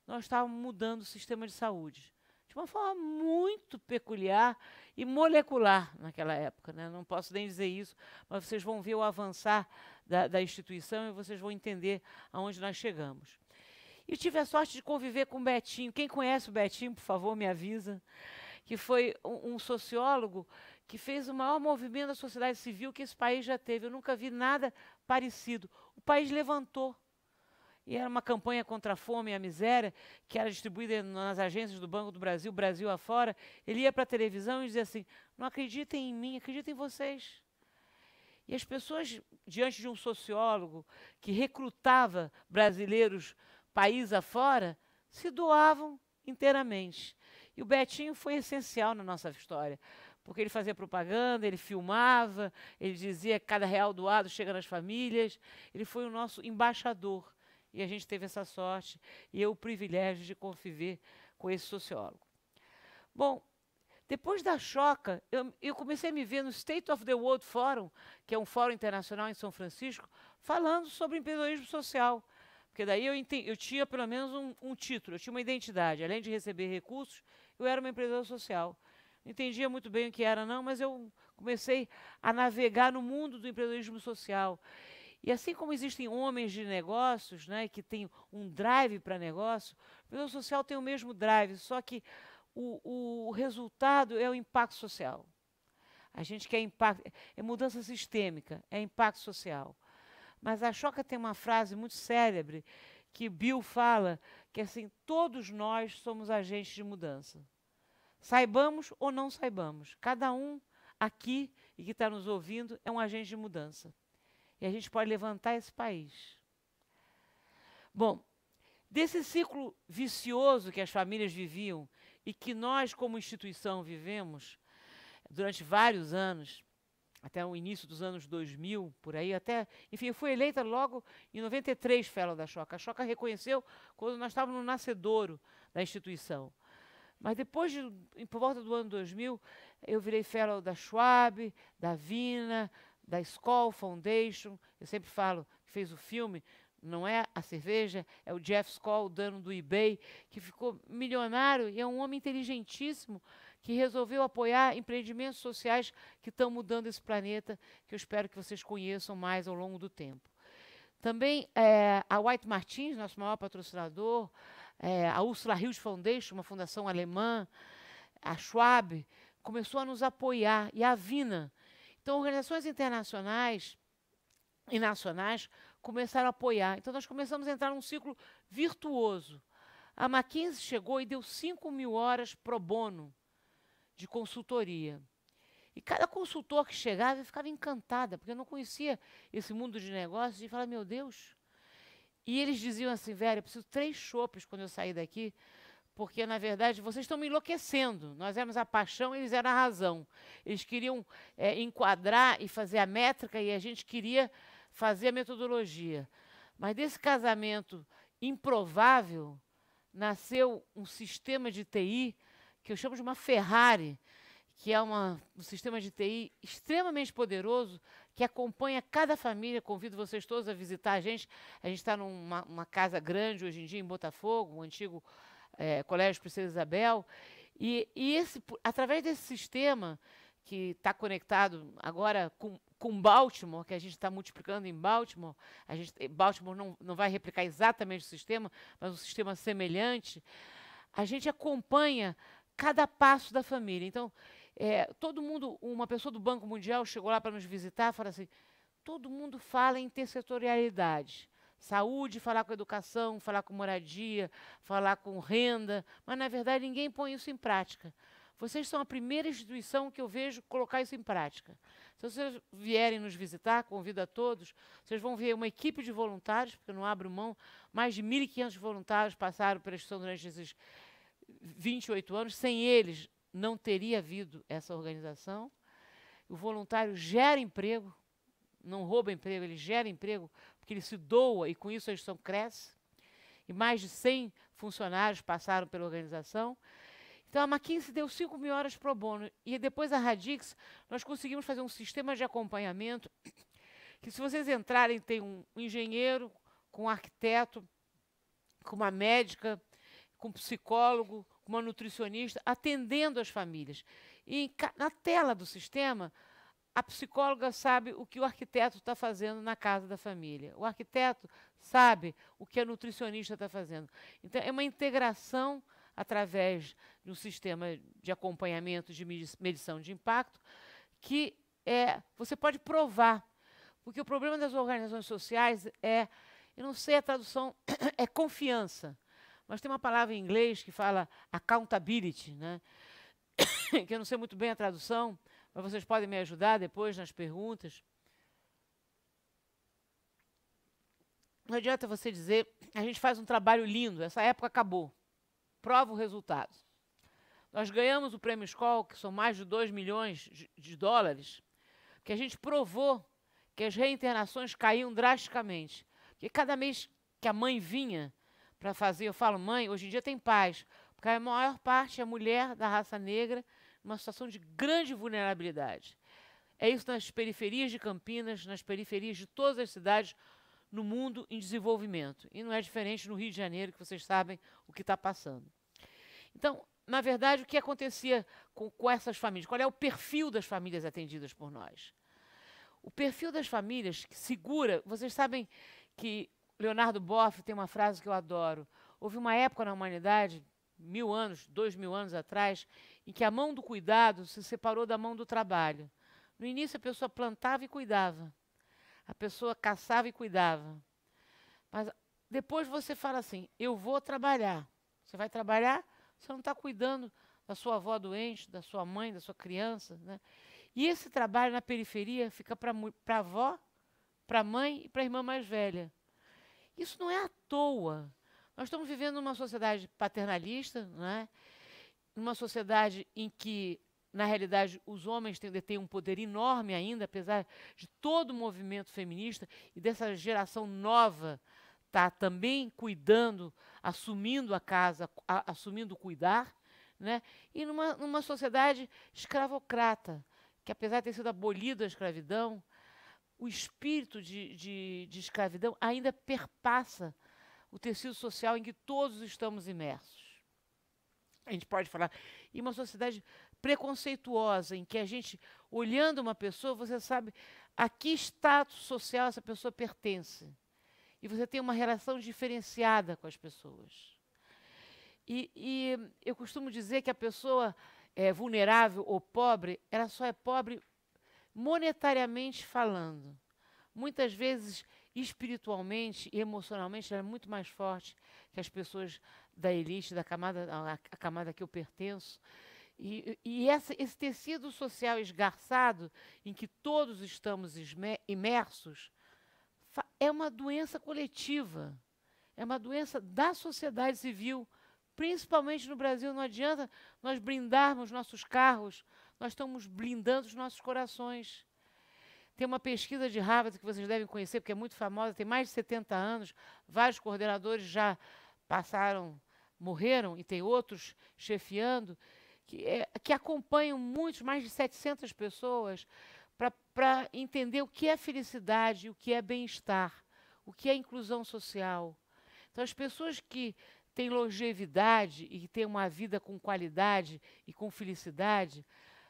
S2: nós estávamos mudando o sistema de saúde. De uma forma muito peculiar e molecular naquela época, né? Não posso nem dizer isso, mas vocês vão ver o avançar da instituição e vocês vão entender aonde nós chegamos. E tive a sorte de conviver com o Betinho. Quem conhece o Betinho, por favor, me avisa. que foi um sociólogo que fez o maior movimento da sociedade civil que esse país já teve. Eu nunca vi nada parecido. O país levantou. E era uma campanha contra a fome e a miséria, que era distribuída nas agências do Banco do Brasil, Brasil afora. Ele ia para a televisão e dizia assim, não acreditem em mim, acreditem em vocês. E as pessoas, diante de um sociólogo que recrutava brasileiros país afora, se doavam inteiramente. E o Betinho foi essencial na nossa história, porque ele fazia propaganda, ele filmava, ele dizia que cada real doado chega nas famílias. Ele foi o nosso embaixador. E a gente teve essa sorte e eu o privilégio de conviver com esse sociólogo. Bom, depois da Choca, eu comecei a me ver no State of the World Forum, que é um fórum internacional em São Francisco, falando sobre empreendedorismo social. Porque daí eu tinha pelo menos um título, eu tinha uma identidade. Além de receber recursos, eu era uma empreendedora social. Não entendia muito bem o que era, não, mas eu comecei a navegar no mundo do empreendedorismo social. E assim como existem homens de negócios, né, que têm um drive para negócio, o empreendedor social tem o mesmo drive, só que o resultado é o impacto social. A gente quer impacto, é mudança sistêmica, é impacto social. Mas a Choca tem uma frase muito célebre que Bill fala, que é assim, todos nós somos agentes de mudança. Saibamos ou não saibamos, cada um aqui e que está nos ouvindo é um agente de mudança. E a gente pode levantar esse país. Bom, desse ciclo vicioso que as famílias viviam e que nós, como instituição, vivemos durante vários anos, até o início dos anos 2000, por aí, até... Enfim, eu fui eleita logo em 93, fellow da Choca. A Choca reconheceu quando nós estávamos no nascedouro da instituição. Mas depois, por volta do ano 2000, eu virei fellow da Schwab, da Vina, da Skoll Foundation. Eu sempre falo que fez o filme, não é a cerveja, é o Jeff Skoll, o dono do eBay, que ficou milionário e é um homem inteligentíssimo que resolveu apoiar empreendimentos sociais que estão mudando esse planeta, que eu espero que vocês conheçam mais ao longo do tempo. Também a White Martins, nosso maior patrocinador, a Ursula Hills Foundation, uma fundação alemã, a Schwab, começou a nos apoiar, e a Vina. Então, organizações internacionais e nacionais começaram a apoiar. Então, nós começamos a entrar num ciclo virtuoso. A McKinsey chegou e deu 5.000 horas pro bono de consultoria. E cada consultor que chegava, eu ficava encantada, porque eu não conhecia esse mundo de negócios, e falava, meu Deus. E eles diziam assim, Vera, eu preciso 3 chopes quando eu sair daqui, porque, na verdade, vocês estão me enlouquecendo. Nós éramos a paixão, eles eram a razão. Eles queriam enquadrar e fazer a métrica, e a gente queria fazer a metodologia. Mas desse casamento improvável, nasceu um sistema de TI, que eu chamo de uma Ferrari, que é um sistema de TI extremamente poderoso, que acompanha cada família. Convido vocês todos a visitar a gente. A gente está numa casa grande, hoje em dia, em Botafogo, um antigo Colégio Princesa Isabel. E através desse sistema, que está conectado agora com Baltimore, que a gente está multiplicando em Baltimore, Baltimore não vai replicar exatamente o sistema, mas um sistema semelhante, a gente acompanha cada passo da família. Então, todo mundo, uma pessoa do Banco Mundial chegou lá para nos visitar e falou assim, todo mundo fala em intersetorialidade. Saúde, falar com educação, falar com moradia, falar com renda, mas, na verdade, ninguém põe isso em prática. Vocês são a primeira instituição que eu vejo colocar isso em prática. Se vocês vierem nos visitar, convido a todos, vocês vão ver uma equipe de voluntários, porque eu não abro mão, mais de 1.500 voluntários passaram pela instituição durante esses 28 anos. Sem eles, não teria havido essa organização. O voluntário gera emprego, não rouba emprego, ele gera emprego, porque ele se doa e com isso a instituição cresce. E mais de 100 funcionários passaram pela organização. Então, a McKinsey deu 5.000 horas pro bono. E depois a Radix, nós conseguimos fazer um sistema de acompanhamento que, se vocês entrarem, tem um engenheiro, com um arquiteto, com uma médica, com um psicólogo, com uma nutricionista, atendendo as famílias. E na tela do sistema, a psicóloga sabe o que o arquiteto está fazendo na casa da família. O arquiteto sabe o que a nutricionista está fazendo. Então, é uma integração através de um sistema de acompanhamento de medição de impacto, que você pode provar. Porque o problema das organizações sociais eu não sei a tradução, é confiança. Mas tem uma palavra em inglês que fala accountability, né? Que eu não sei muito bem a tradução, mas vocês podem me ajudar depois nas perguntas. Não adianta você dizer, a gente faz um trabalho lindo, essa época acabou. Prova o resultado. Nós ganhamos o Prêmio Skoll, que são mais de 2 milhões de dólares, que a gente provou que as reinternações caíam drasticamente. Porque cada mês que a mãe vinha para fazer, eu falo, mãe, hoje em dia tem paz, porque a maior parte é mulher da raça negra, numa situação de grande vulnerabilidade. É isso nas periferias de Campinas, nas periferias de todas as cidades no mundo em desenvolvimento. E não é diferente no Rio de Janeiro, que vocês sabem o que está passando. Então, na verdade, o que acontecia com essas famílias? Qual é o perfil das famílias atendidas por nós? O perfil das famílias que segura... Vocês sabem que Leonardo Boff tem uma frase que eu adoro. Houve uma época na humanidade, 1000 anos, 2000 anos atrás, em que a mão do cuidado se separou da mão do trabalho. No início, a pessoa plantava e cuidava. A pessoa caçava e cuidava. Mas depois você fala assim, eu vou trabalhar. Você vai trabalhar, você não está cuidando da sua avó doente, da sua mãe, da sua criança, né? E esse trabalho na periferia fica para a avó, para a mãe e para a irmã mais velha. Isso não é à toa. Nós estamos vivendo numa sociedade paternalista, né? Numa sociedade em que, na realidade, os homens detêm um poder enorme ainda, apesar de todo o movimento feminista e dessa geração nova estar também cuidando, assumindo a casa, assumindo o cuidar, né? E numa sociedade escravocrata, que apesar de ter sido abolida a escravidão, o espírito de escravidão ainda perpassa o tecido social em que todos estamos imersos. A gente pode falar em uma sociedade preconceituosa, em que a gente, olhando uma pessoa, você sabe a que status social essa pessoa pertence. E você tem uma relação diferenciada com as pessoas. E eu costumo dizer que a pessoa vulnerável ou pobre, ela só é pobre monetariamente falando. Muitas vezes, espiritualmente e emocionalmente, ela é muito mais forte que as pessoas da elite, a camada que eu pertenço. E esse tecido social esgarçado, em que todos estamos imersos, é uma doença coletiva, é uma doença da sociedade civil, principalmente no Brasil. Não adianta nós blindarmos nossos carros, nós estamos blindando os nossos corações. Tem uma pesquisa de Harvard que vocês devem conhecer, porque é muito famosa, tem mais de 70 anos, vários coordenadores já morreram, e tem outros chefiando, que acompanham mais de 700 pessoas, para entender o que é felicidade, o que é bem-estar, o que é inclusão social. Então, as pessoas que têm longevidade e que têm uma vida com qualidade e com felicidade,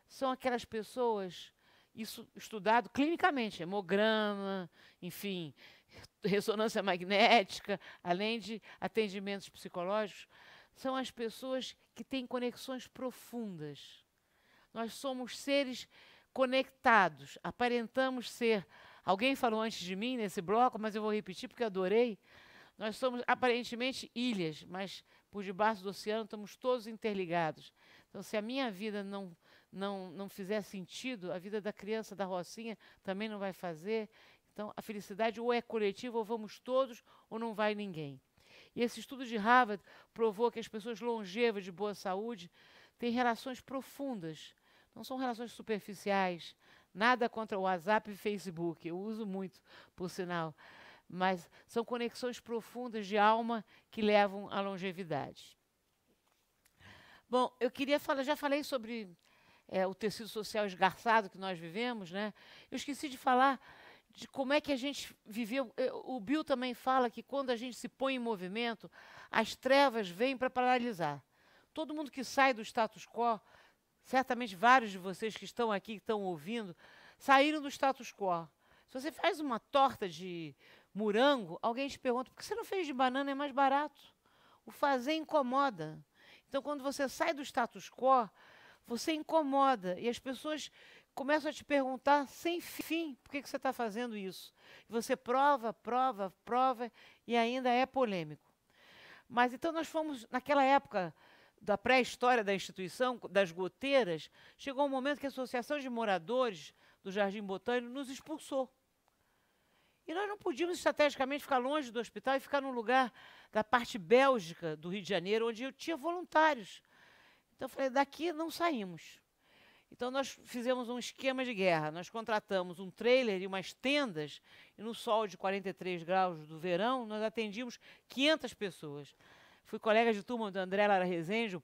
S2: são aquelas pessoas, isso estudado clinicamente, hemograma, enfim, ressonância magnética, além de atendimentos psicológicos, são as pessoas que têm conexões profundas. Nós somos seres conectados, aparentamos ser. Alguém falou antes de mim nesse bloco, mas eu vou repetir porque eu adorei. Nós somos aparentemente ilhas, mas por debaixo do oceano estamos todos interligados. Então, se a minha vida não fizer sentido, a vida da criança da Rocinha também não vai fazer. Então, a felicidade ou é coletiva, ou vamos todos, ou não vai ninguém. E esse estudo de Harvard provou que as pessoas longevas, de boa saúde, têm relações profundas. Não são relações superficiais. Nada contra o WhatsApp e Facebook. Eu uso muito, por sinal. Mas são conexões profundas de alma que levam à longevidade. Bom, eu queria falar, já falei sobre o tecido social esgarçado que nós vivemos, né? Eu esqueci de falar de como é que a gente viveu. O Bill também fala que quando a gente se põe em movimento, as trevas vêm para paralisar. Todo mundo que sai do status quo, certamente vários de vocês que estão aqui, que estão ouvindo, saíram do status quo. Se você faz uma torta de morango, alguém te pergunta, por que você não fez de banana? É mais barato. O fazer incomoda. Então, quando você sai do status quo, você incomoda e as pessoas começam a te perguntar sem fim por que você está fazendo isso. E você prova e ainda é polêmico. Mas então nós fomos, naquela época da pré-história da instituição, das goteiras, chegou um momento que a Associação de Moradores do Jardim Botânico nos expulsou. E nós não podíamos estrategicamente ficar longe do hospital e ficar num lugar da parte bélgica do Rio de Janeiro, onde eu tinha voluntários. Então eu falei, daqui não saímos. Então nós fizemos um esquema de guerra. Nós contratamos um trailer e umas tendas, e no sol de 43 graus do verão, nós atendíamos 500 pessoas. Fui colega de turma do André Lara Rezende,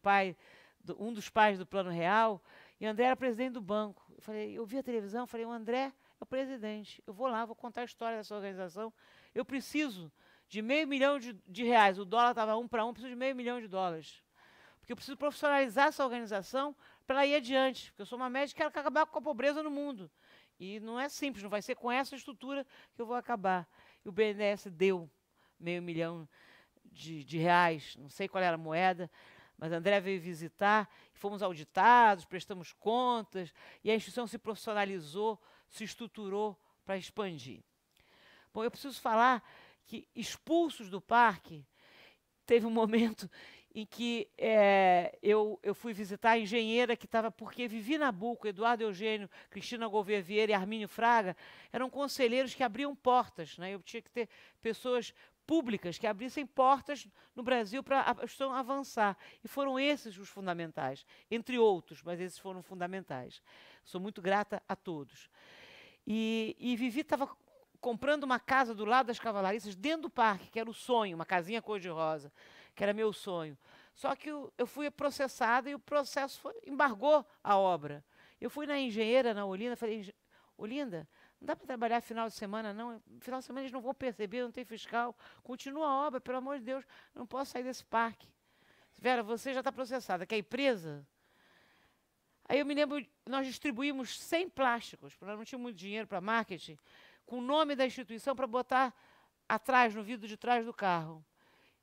S2: um dos pais do Plano Real, e André era presidente do banco. Eu vi a televisão, falei, o André é o presidente. Eu vou lá, vou contar a história dessa organização. Eu preciso de R$500 milhões de reais. O dólar estava 1 para 1, preciso de R$500 milhões. Porque eu preciso profissionalizar essa organização para ela ir adiante. Porque eu sou uma médica e quero acabar com a pobreza no mundo. E não é simples, não vai ser com essa estrutura que eu vou acabar. E o BNDES deu R$500 milhões de reais, não sei qual era a moeda, mas André veio visitar, fomos auditados, prestamos contas, e a instituição se profissionalizou, se estruturou para expandir. Bom, eu preciso falar que, expulsos do parque, teve um momento em que eu fui visitar a engenheira que estava, porque Vivi Nabuco, Eduardo Eugênio, Cristina Gouveia Vieira e Armínio Fraga eram conselheiros que abriam portas, né? Eu tinha que ter pessoas públicas que abrissem portas no Brasil para a instituição avançar. E foram esses os fundamentais, entre outros, mas esses foram fundamentais. Sou muito grata a todos. E Vivi estava comprando uma casa do lado das cavalariças, dentro do parque, que era o sonho, uma casinha cor-de-rosa, que era meu sonho. Só que eu fui processada e o processo embargou a obra. Eu fui na engenheira, na Olinda, falei, Olinda, não dá para trabalhar final de semana, não. Final de semana eles não vão perceber, não tem fiscal. Continua a obra, pelo amor de Deus, eu não posso sair desse parque. Vera, você já está processada, quer ir presa? Aí eu me lembro, nós distribuímos 100 plásticos, porque nós não tínhamos muito dinheiro para marketing, com o nome da instituição para botar atrás, no vidro de trás do carro.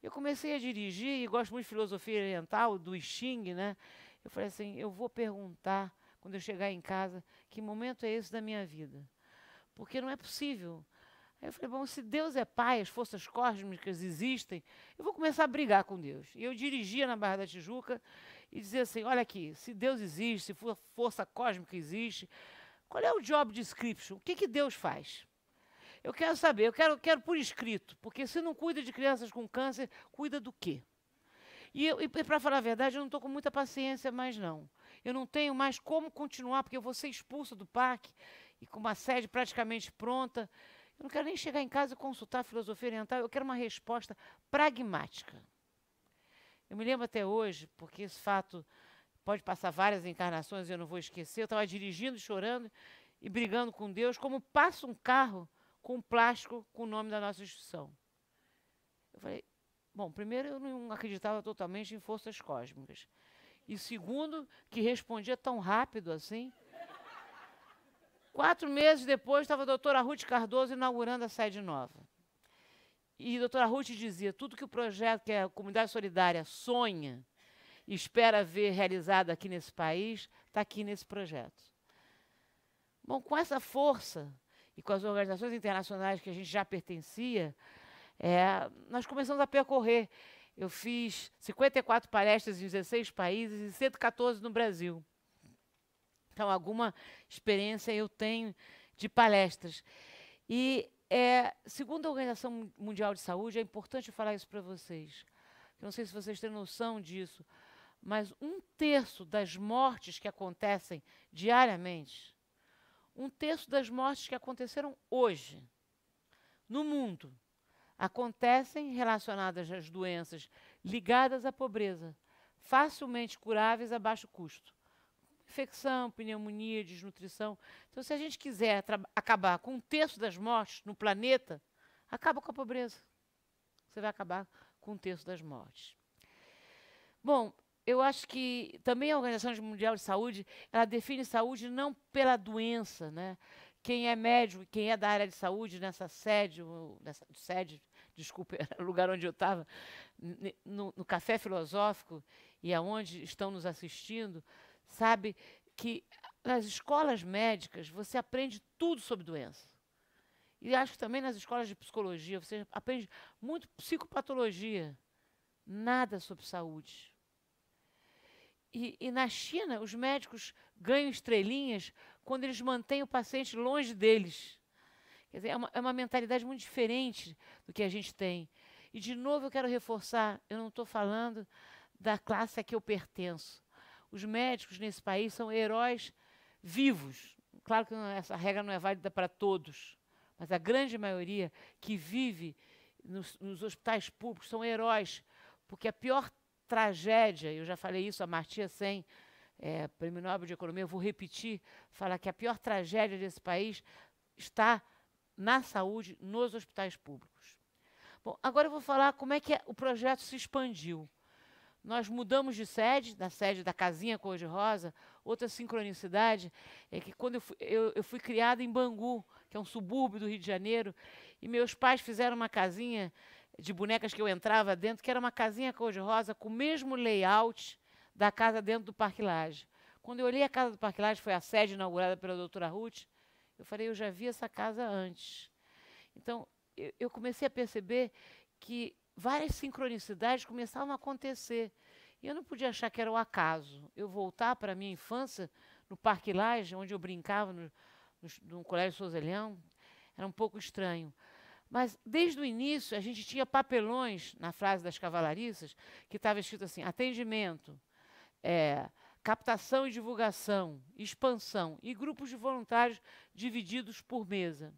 S2: Eu comecei a dirigir, e gosto muito de filosofia oriental, do I Ching, né? Eu falei assim, eu vou perguntar, quando eu chegar em casa, que momento é esse da minha vida? Porque não é possível. Aí eu falei, bom, se Deus é pai, as forças cósmicas existem, eu vou começar a brigar com Deus. E eu dirigia na Barra da Tijuca e dizia assim, olha aqui, se Deus existe, se força cósmica existe, qual é o job description? O que Deus faz? Eu quero saber, eu quero por escrito, porque se não cuida de crianças com câncer, cuida do quê? E para falar a verdade, eu não estou com muita paciência mais, não. Eu não tenho mais como continuar, porque eu vou ser expulsa do parque, e com uma sede praticamente pronta. Eu não quero nem chegar em casa e consultar a filosofia oriental, eu quero uma resposta pragmática. Eu me lembro até hoje, porque esse fato pode passar várias encarnações e eu não vou esquecer, eu estava dirigindo, chorando e brigando com Deus, como passa um carro com plástico com o nome da nossa instituição. Eu falei, bom, primeiro eu não acreditava totalmente em forças cósmicas. E segundo, que respondia tão rápido assim. 4 meses depois, estava a doutora Ruth Cardoso inaugurando a sede nova. E a doutora Ruth dizia, tudo que o projeto, que a Comunidade Solidária sonha e espera ver realizado aqui nesse país, está aqui nesse projeto. Bom, com essa força e com as organizações internacionais que a gente já pertencia, nós começamos a percorrer. Eu fiz 54 palestras em 16 países e 114 no Brasil. Então, alguma experiência eu tenho de palestras. E, segundo a Organização Mundial de Saúde, é importante falar isso para vocês. Eu não sei se vocês têm noção disso, mas 1/3 das mortes que acontecem diariamente, 1/3 das mortes que aconteceram hoje, no mundo, acontecem relacionadas às doenças ligadas à pobreza, facilmente curáveis a baixo custo. Infecção, pneumonia, desnutrição. Então, se a gente quiser acabar com 1/3 das mortes no planeta, acaba com a pobreza. Você vai acabar com 1/3 das mortes. Bom, eu acho que também a Organização Mundial de Saúde, ela define saúde não pela doença, né? Quem é médico, quem é da área de saúde nessa sede, desculpe, era o lugar onde eu estava, no Café Filosófico, e aonde estão nos assistindo, sabe que nas escolas médicas você aprende tudo sobre doença. E acho que também nas escolas de psicologia você aprende muito psicopatologia, nada sobre saúde. E na China, os médicos ganham estrelinhas quando eles mantêm o paciente longe deles. Quer dizer, é uma mentalidade muito diferente do que a gente tem. E, de novo, eu quero reforçar, eu não estou falando da classe a que eu pertenço. Os médicos nesse país são heróis vivos. Claro que essa regra não é válida para todos, mas a grande maioria que vive nos hospitais públicos são heróis, porque a pior tragédia, eu já falei isso, a Amartya Sen, Prêmio Nobel de Economia, eu vou repetir, falar que a pior tragédia desse país está na saúde, nos hospitais públicos. Bom, agora eu vou falar como é que o projeto se expandiu. Nós mudamos de sede, da sede da Casinha Cor-de-Rosa. Outra sincronicidade é que quando eu fui criada em Bangu, que é um subúrbio do Rio de Janeiro, e meus pais fizeram uma casinha de bonecas que eu entrava dentro, que era uma casinha cor-de-rosa com o mesmo layout da casa dentro do Parque Lage. Quando eu olhei a casa do Parque Lage, foi a sede inaugurada pela doutora Ruth, eu falei, eu já vi essa casa antes. Então, eu comecei a perceber que várias sincronicidades começavam a acontecer. E eu não podia achar que era o acaso. Eu voltar para a minha infância, no Parque Lage, onde eu brincava no Colégio Souza Leão, era um pouco estranho. Mas, desde o início, a gente tinha papelões, na frase das cavalariças, que estava escrito assim, atendimento, captação e divulgação, expansão, e grupos de voluntários divididos por mesa.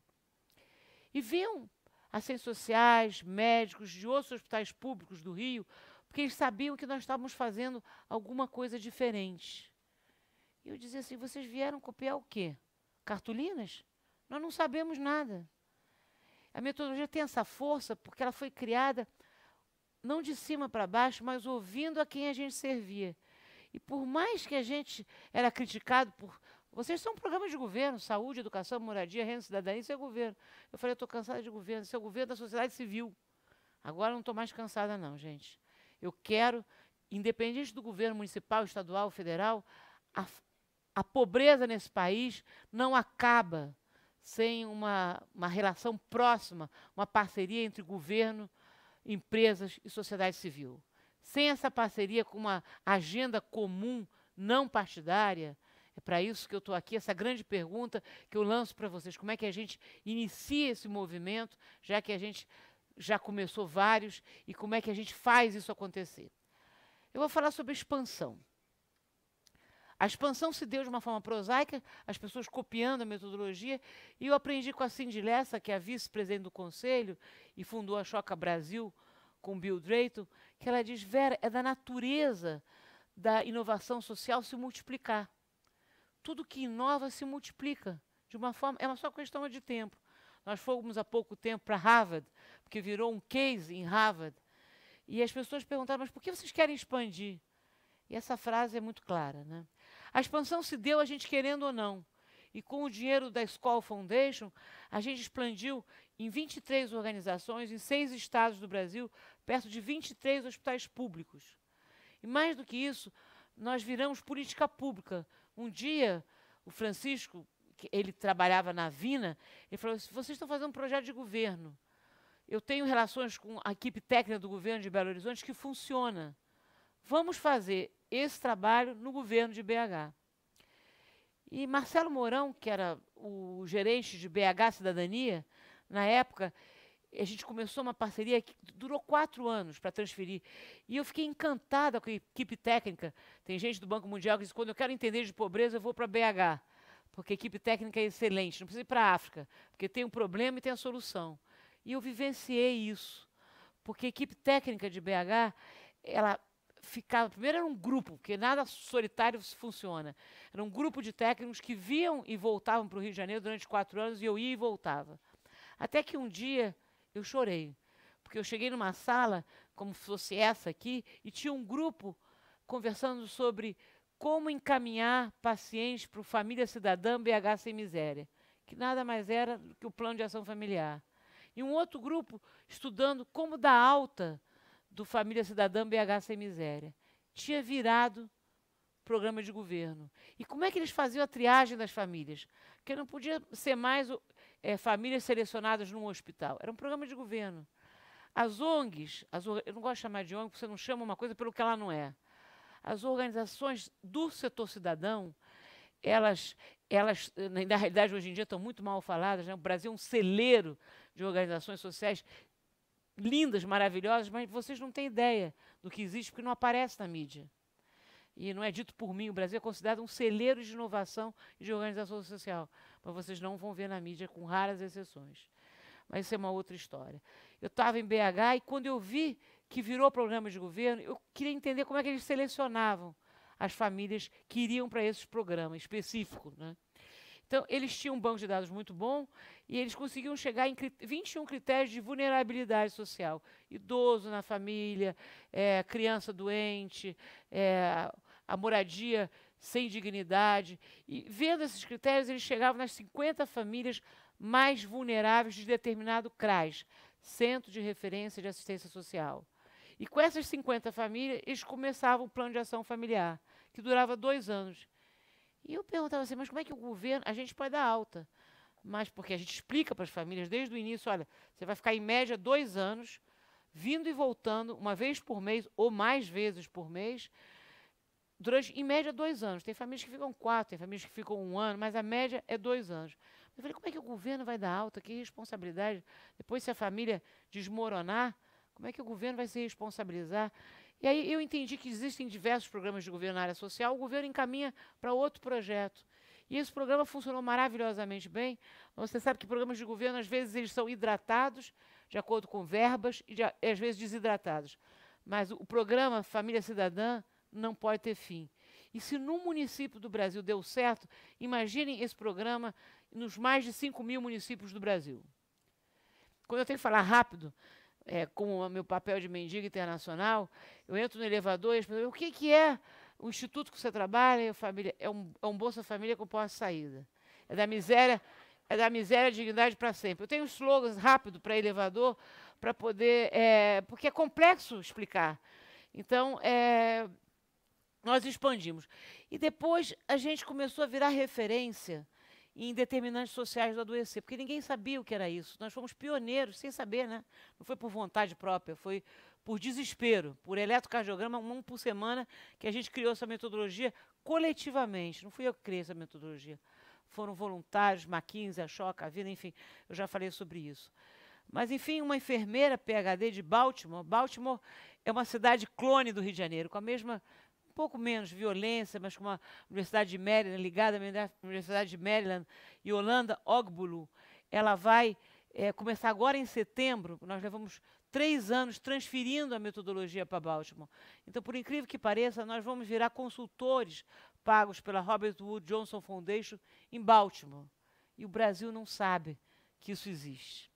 S2: E vinham assistentes sociais, médicos de outros hospitais públicos do Rio, porque eles sabiam que nós estávamos fazendo alguma coisa diferente. E eu dizia assim, vocês vieram copiar o quê? Cartolinas? Nós não sabemos nada. A metodologia tem essa força porque ela foi criada não de cima para baixo, mas ouvindo a quem a gente servia. E por mais que a gente era criticado por... Vocês são um programa de governo, saúde, educação, moradia, renda, cidadania, isso é governo. Eu falei, eu estou cansada de governo, isso é o governo da sociedade civil. Agora não estou mais cansada não, gente. Eu quero, independente do governo municipal, estadual, federal, a pobreza nesse país não acaba sem uma relação próxima, uma parceria entre governo, empresas e sociedade civil. Sem essa parceria com uma agenda comum, não partidária, é para isso que eu estou aqui, essa grande pergunta que eu lanço para vocês. Como é que a gente inicia esse movimento, já que a gente já começou vários, e como é que a gente faz isso acontecer? Eu vou falar sobre expansão. A expansão se deu de uma forma prosaica, as pessoas copiando a metodologia, e eu aprendi com a Cindy Lessa, que é a vice-presidente do Conselho, e fundou a Choca Brasil com Bill Drayton, que ela diz, Vera, é da natureza da inovação social se multiplicar. Tudo que inova se multiplica de uma forma, é uma só questão de tempo. Nós fomos há pouco tempo para Harvard, porque virou um case em Harvard, e as pessoas perguntaram, mas por que vocês querem expandir? E essa frase é muito clara, né? A expansão se deu a gente querendo ou não. E com o dinheiro da Skoll Foundation, a gente expandiu em 23 organizações, em 6 estados do Brasil, perto de 23 hospitais públicos. E mais do que isso, nós viramos política pública. Um dia, o Francisco, ele trabalhava na Vina, ele falou assim, vocês estão fazendo um projeto de governo. Eu tenho relações com a equipe técnica do governo de Belo Horizonte que funciona. Vamos fazer esse trabalho no governo de BH. E Marcelo Mourão, que era o gerente de BH Cidadania, na época, a gente começou uma parceria que durou 4 anos para transferir. E eu fiquei encantada com a equipe técnica. Tem gente do Banco Mundial que diz, quando eu quero entender de pobreza, eu vou para BH, porque a equipe técnica é excelente. Não precisa ir para a África, porque tem um problema e tem a solução. E eu vivenciei isso, porque a equipe técnica de BH, ela ficava, primeiro era um grupo, porque nada solitário funciona. Era um grupo de técnicos que viam e voltavam para o Rio de Janeiro durante 4 anos, e eu ia e voltava. Até que um dia eu chorei, porque eu cheguei numa sala, como fosse essa aqui, e tinha um grupo conversando sobre como encaminhar pacientes para o Família Cidadã BH Sem Miséria, que nada mais era do que o plano de ação familiar. E um outro grupo estudando como dar alta do Família Cidadã BH Sem Miséria. tinha virado programa de governo. E como é que eles faziam a triagem das famílias? Porque não podia ser mais famílias selecionadas num hospital. Era um programa de governo. As ONGs, eu não gosto de chamar de ONG, porque você não chama uma coisa pelo que ela não é. As organizações do setor cidadão, elas na realidade, hoje em dia, estão muito mal faladas, né? O Brasil é um celeiro de organizações sociais lindas, maravilhosas, mas vocês não têm ideia do que existe, porque não aparece na mídia. E não é dito por mim, o Brasil é considerado um celeiro de inovação e de organização social, mas vocês não vão ver na mídia, com raras exceções. Mas isso é uma outra história. Eu estava em BH e quando eu vi que virou programa de governo, eu queria entender como é que eles selecionavam as famílias que iriam para esses programas específicos, né? Então, eles tinham um banco de dados muito bom e eles conseguiam chegar em 21 critérios de vulnerabilidade social. Idoso na família, criança doente, a moradia sem dignidade. E, vendo esses critérios, eles chegavam nas 50 famílias mais vulneráveis de determinado CRAS, Centro de Referência de Assistência Social. E com essas 50 famílias, eles começavam o plano de ação familiar, que durava 2 anos. E eu perguntava assim, mas como é que o governo... A gente pode dar alta, mas porque a gente explica para as famílias desde o início, olha, você vai ficar em média 2 anos, vindo e voltando, uma vez por mês, ou mais vezes por mês, durante, em média, 2 anos. Tem famílias que ficam 4, tem famílias que ficam 1 ano, mas a média é 2 anos. Eu falei, como é que o governo vai dar alta? Que responsabilidade? Depois, se a família desmoronar, como é que o governo vai se responsabilizar? E aí eu entendi que existem diversos programas de governo na área social, o governo encaminha para outro projeto. E esse programa funcionou maravilhosamente bem. Você sabe que programas de governo, às vezes, eles são hidratados, de acordo com verbas, e às vezes desidratados. Mas o programa Família Cidadã não pode ter fim. E se num município do Brasil deu certo, imaginem esse programa nos mais de 5.000 municípios do Brasil. Quando eu tenho que falar rápido, com o meu papel de mendiga internacional, eu entro no elevador e eles perguntam, o que é o instituto que você trabalha? Família, é um Bolsa Família com pós-saída. É da miséria à dignidade para sempre. Eu tenho slogans rápido para elevador, para poder... porque é complexo explicar. Então, nós expandimos. E depois a gente começou a virar referência em determinantes sociais do adoecer, porque ninguém sabia o que era isso. Nós fomos pioneiros, sem saber, né? Não foi por vontade própria, foi por desespero, por eletrocardiograma, 1 por semana, que a gente criou essa metodologia coletivamente. Não fui eu que criei essa metodologia. Foram voluntários, McKinsey, a Choca, a Vida, enfim, eu já falei sobre isso. Mas, enfim, uma enfermeira PhD de Baltimore. Baltimore é uma cidade clone do Rio de Janeiro, com a mesma... um pouco menos violência, mas com uma Universidade de Maryland, ligada à Universidade de Maryland, Yolanda Ogbulu, ela vai começar agora em setembro, nós levamos 3 anos transferindo a metodologia para Baltimore. Então, por incrível que pareça, nós vamos virar consultores pagos pela Robert Wood Johnson Foundation em Baltimore. E o Brasil não sabe que isso existe.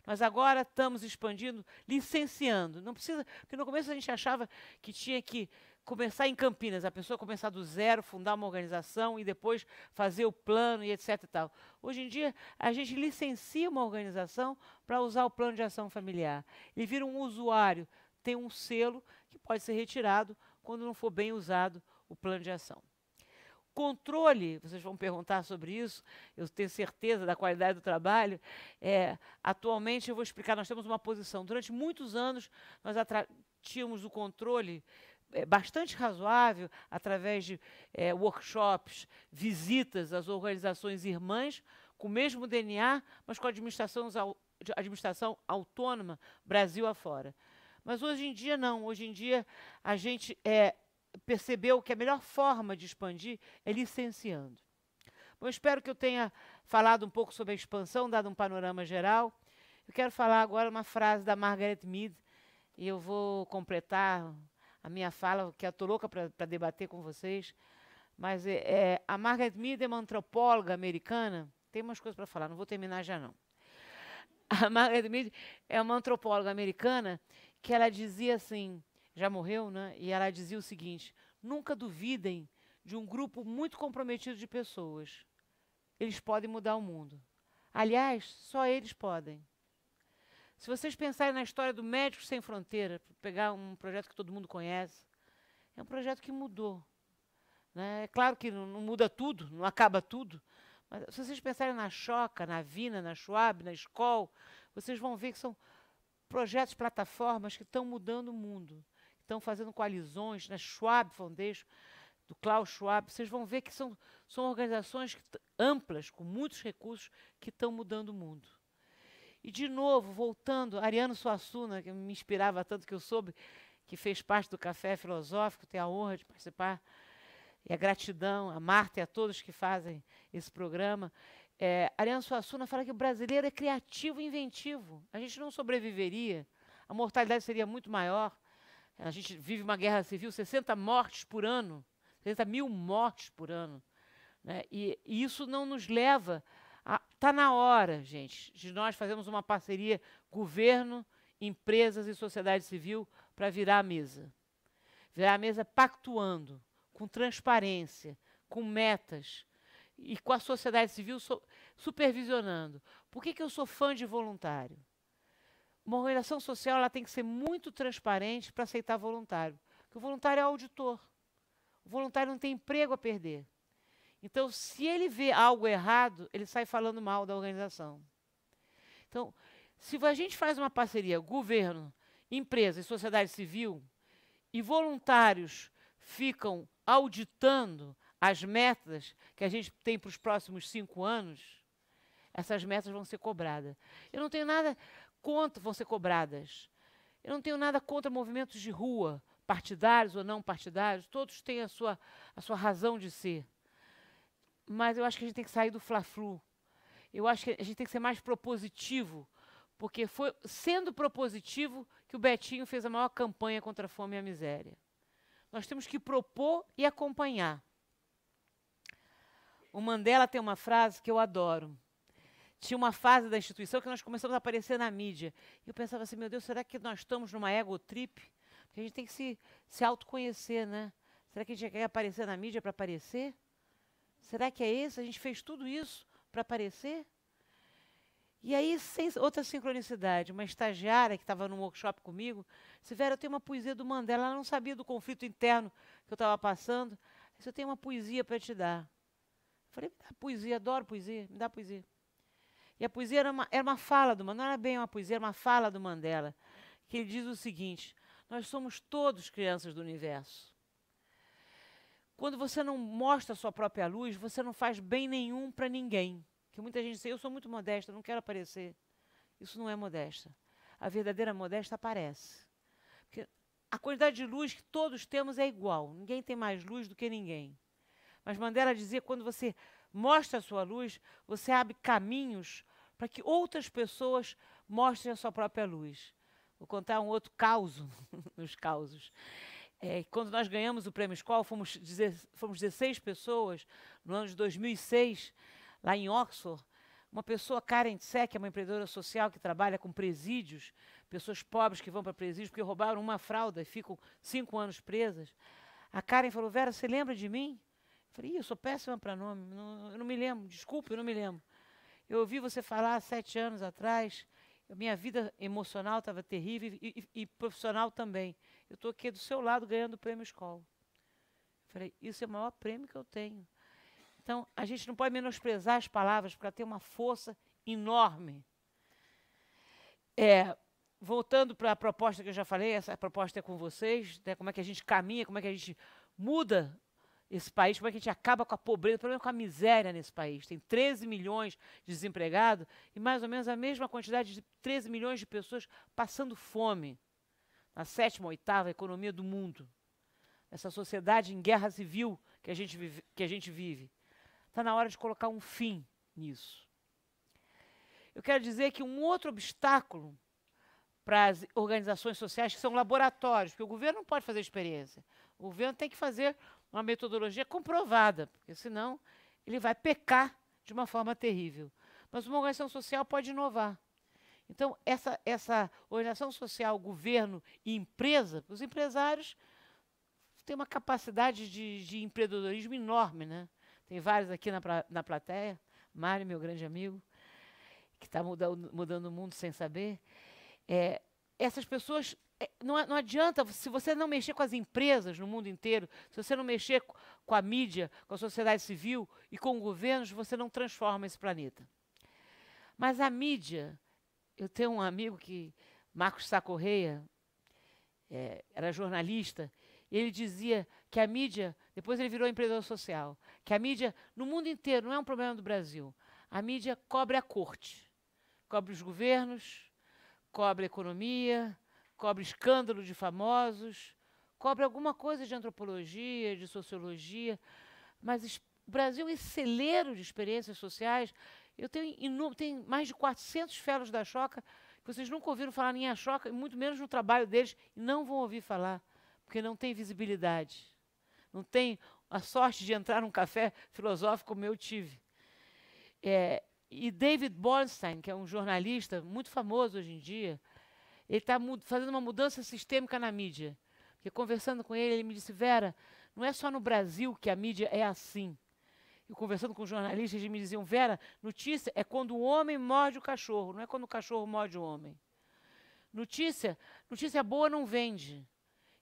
S2: Nós agora estamos expandindo, licenciando. Não precisa, porque no começo a gente achava que tinha que começar em Campinas, a pessoa começar do zero, fundar uma organização e depois fazer o plano e etc. e tal. Hoje em dia, a gente licencia uma organização para usar o plano de ação familiar. Ele vira um usuário, tem um selo que pode ser retirado quando não for bem usado o plano de ação. Controle, vocês vão perguntar sobre isso, eu tenho certeza da qualidade do trabalho. Atualmente, eu vou explicar, nós temos uma posição. Durante muitos anos, nós tínhamos o controle bastante razoável, através de workshops, visitas às organizações irmãs, com o mesmo DNA, mas com a administração autônoma, Brasil afora. Mas hoje em dia não, hoje em dia a gente percebeu que a melhor forma de expandir é licenciando. Bom, eu espero que eu tenha falado um pouco sobre a expansão, dado um panorama geral. Eu quero falar agora uma frase da Margaret Mead, e eu vou completar a minha fala, que eu estou louca para debater com vocês. Mas a Margaret Mead é uma antropóloga americana, tem umas coisas para falar, não vou terminar já não. A Margaret Mead é uma antropóloga americana que ela dizia assim, já morreu, né? E ela dizia o seguinte, nunca duvidem de um grupo muito comprometido de pessoas. Eles podem mudar o mundo. Aliás, só eles podem. Se vocês pensarem na história do Médicos Sem Fronteira, pegar um projeto que todo mundo conhece, É um projeto que mudou. Né? É claro que não muda tudo, não acaba tudo, mas se vocês pensarem na Choca, na Vina, na Schwab, na Skol, vocês vão ver que são projetos, plataformas que estão mudando o mundo, estão fazendo coalizões, na Schwab Foundation, do Klaus Schwab, vocês vão ver que são organizações amplas, com muitos recursos, que estão mudando o mundo. E, de novo, voltando, Ariano Suassuna, que me inspirava tanto, que eu soube, que fez parte do Café Filosófico, tenho a honra de participar, e a gratidão a Marta e a todos que fazem esse programa. Ariano Suassuna fala que o brasileiro é criativo e inventivo. A gente não sobreviveria, a mortalidade seria muito maior. A gente vive uma guerra civil, 60 mortes por ano, 60 mil mortes por ano. Né? E isso não nos leva a... Está na hora, gente, de nós fazermos uma parceria governo, empresas e sociedade civil para virar a mesa. Virar a mesa pactuando, com transparência, com metas, e com a sociedade civil supervisionando. Por que eu sou fã de voluntário? Uma organização social ela tem que ser muito transparente para aceitar voluntário. Porque o voluntário é auditor. O voluntário não tem emprego a perder. Então, se ele vê algo errado, ele sai falando mal da organização. Então, se a gente faz uma parceria, governo, empresa e sociedade civil, e voluntários ficam auditando as metas que a gente tem para os próximos 5 anos, essas metas vão ser cobradas. Eu não tenho nada contra vão ser cobradas. Eu não tenho nada contra movimentos de rua, partidários ou não partidários, todos têm a sua razão de ser. Mas eu acho que a gente tem que sair do fla-flu. Eu acho que a gente tem que ser mais propositivo, porque foi sendo propositivo que o Betinho fez a maior campanha contra a fome e a miséria. Nós temos que propor e acompanhar. O Mandela tem uma frase que eu adoro. Tinha uma fase da instituição que nós começamos a aparecer na mídia. E eu pensava assim, meu Deus, será que nós estamos numa ego-trip? Porque a gente tem que se autoconhecer, né? Será que a gente quer aparecer na mídia para aparecer? Será que é isso? A gente fez tudo isso para aparecer? E aí, sem outra sincronicidade, uma estagiária que estava num workshop comigo, disse, Vera, eu tenho uma poesia do Mandela, ela não sabia do conflito interno que eu estava passando, disse, eu tenho uma poesia para te dar. Eu falei, me dá poesia, adoro poesia, me dá poesia. E a poesia era uma fala do Mandela, não era bem uma poesia, era uma fala do Mandela, que ele diz o seguinte, nós somos todos crianças do universo. Quando você não mostra a sua própria luz, você não faz bem nenhum para ninguém. Que muita gente diz, eu sou muito modesta, não quero aparecer. Isso não é modesta. A verdadeira modesta aparece. Porque a quantidade de luz que todos temos é igual. Ninguém tem mais luz do que ninguém. Mas Mandela dizia que quando você mostra a sua luz, você abre caminhos para que outras pessoas mostrem a sua própria luz. Vou contar um outro causo nos causos. Quando nós ganhamos o Prêmio Skol, fomos 16 pessoas, no ano de 2006, lá em Oxford, uma pessoa, Karen Tsek, que é uma empreendedora social que trabalha com presídios, pessoas pobres que vão para presídios porque roubaram uma fralda e ficam 5 anos presas. A Karen falou, Vera, você lembra de mim? Eu falei, eu sou péssima para nome, eu não me lembro, desculpa, eu não me lembro. Eu ouvi você falar há 7 anos atrás, minha vida emocional estava terrível e profissional também. Eu estou aqui do seu lado ganhando o Prêmio Skol. Eu falei, isso é o maior prêmio que eu tenho. Então, a gente não pode menosprezar as palavras, porque ela tem uma força enorme. Voltando para a proposta que eu já falei, essa proposta é com vocês, né, como é que a gente caminha, como é que a gente muda esse país, como é que a gente acaba com a pobreza, o problema é com a miséria nesse país. Tem 13 milhões de desempregados e mais ou menos a mesma quantidade de 13 milhões de pessoas passando fome. Na 7ª, 8ª economia do mundo. Essa sociedade em guerra civil que a gente vive. Está na hora de colocar um fim nisso. Eu quero dizer que um outro obstáculo para as organizações sociais, que são laboratórios, porque o governo não pode fazer experiência. O governo tem que fazer uma metodologia comprovada, porque senão ele vai pecar de uma forma terrível. Mas uma organização social pode inovar. Então, essa organização social, governo e empresa, os empresários têm uma capacidade de empreendedorismo enorme, né? Tem vários aqui na plateia, Mário, meu grande amigo, que está mudando o mundo sem saber. essas pessoas, não adianta, se você não mexer com as empresas no mundo inteiro, se você não mexer com a mídia, com a sociedade civil e com governos, você não transforma esse planeta. Mas a mídia, eu tenho um amigo Marcos Sá Correia, era jornalista, e ele dizia que a mídia, depois ele virou empreendedor social, que a mídia, no mundo inteiro, não é um problema do Brasil. A mídia cobre a corte, cobre os governos, cobre a economia, cobre escândalo de famosos, cobre alguma coisa de antropologia, de sociologia, mas o Brasil é um celeiro de experiências sociais. Eu tenho mais de 400 fellows da Ashoka, que vocês nunca ouviram falar em Ashoka, muito menos no trabalho deles, e não vão ouvir falar, porque não tem visibilidade. Não tem a sorte de entrar num café filosófico como eu tive. E David Bornstein, que é um jornalista muito famoso hoje em dia, ele está fazendo uma mudança sistêmica na mídia. Porque conversando com ele me disse, Vera, não é só no Brasil que a mídia é assim. Eu conversando com jornalistas, eles me diziam, Vera, notícia é quando o homem morde o cachorro, não é quando o cachorro morde o homem. Notícia boa não vende.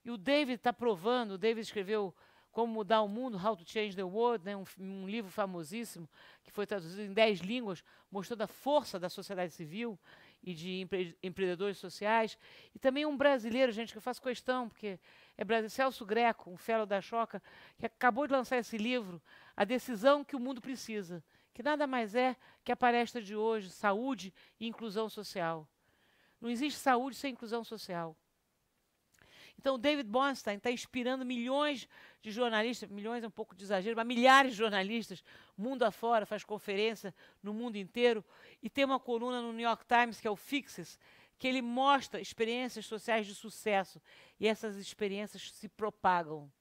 S2: E o David está provando, o David escreveu Como Mudar o Mundo, How to Change the World, né, um livro famosíssimo, que foi traduzido em 10 línguas, mostrando a força da sociedade civil e de empreendedores sociais. E também um brasileiro, gente, que eu faço questão, porque Celso Greco, um fellow da Ashoka, que acabou de lançar esse livro, A Decisão que o Mundo Precisa, que nada mais é que a palestra de hoje, saúde e inclusão social. Não existe saúde sem inclusão social. Então, David Bornstein está inspirando milhões de jornalistas, milhões é um pouco de exagero, mas milhares de jornalistas, mundo afora, faz conferência no mundo inteiro, e tem uma coluna no New York Times, que é o Fixes, que ele mostra experiências sociais de sucesso, e essas experiências se propagam.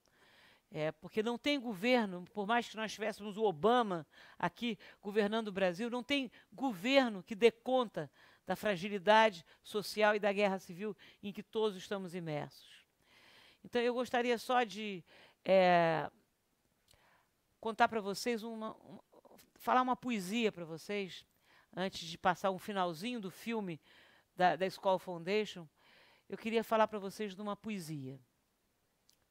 S2: Porque não tem governo, por mais que nós tivéssemos o Obama aqui governando o Brasil, não tem governo que dê conta da fragilidade social e da guerra civil em que todos estamos imersos. Então, eu gostaria só de contar para vocês, falar uma poesia para vocês, antes de passar um finalzinho do filme da Skoll Foundation. Eu queria falar para vocês de uma poesia.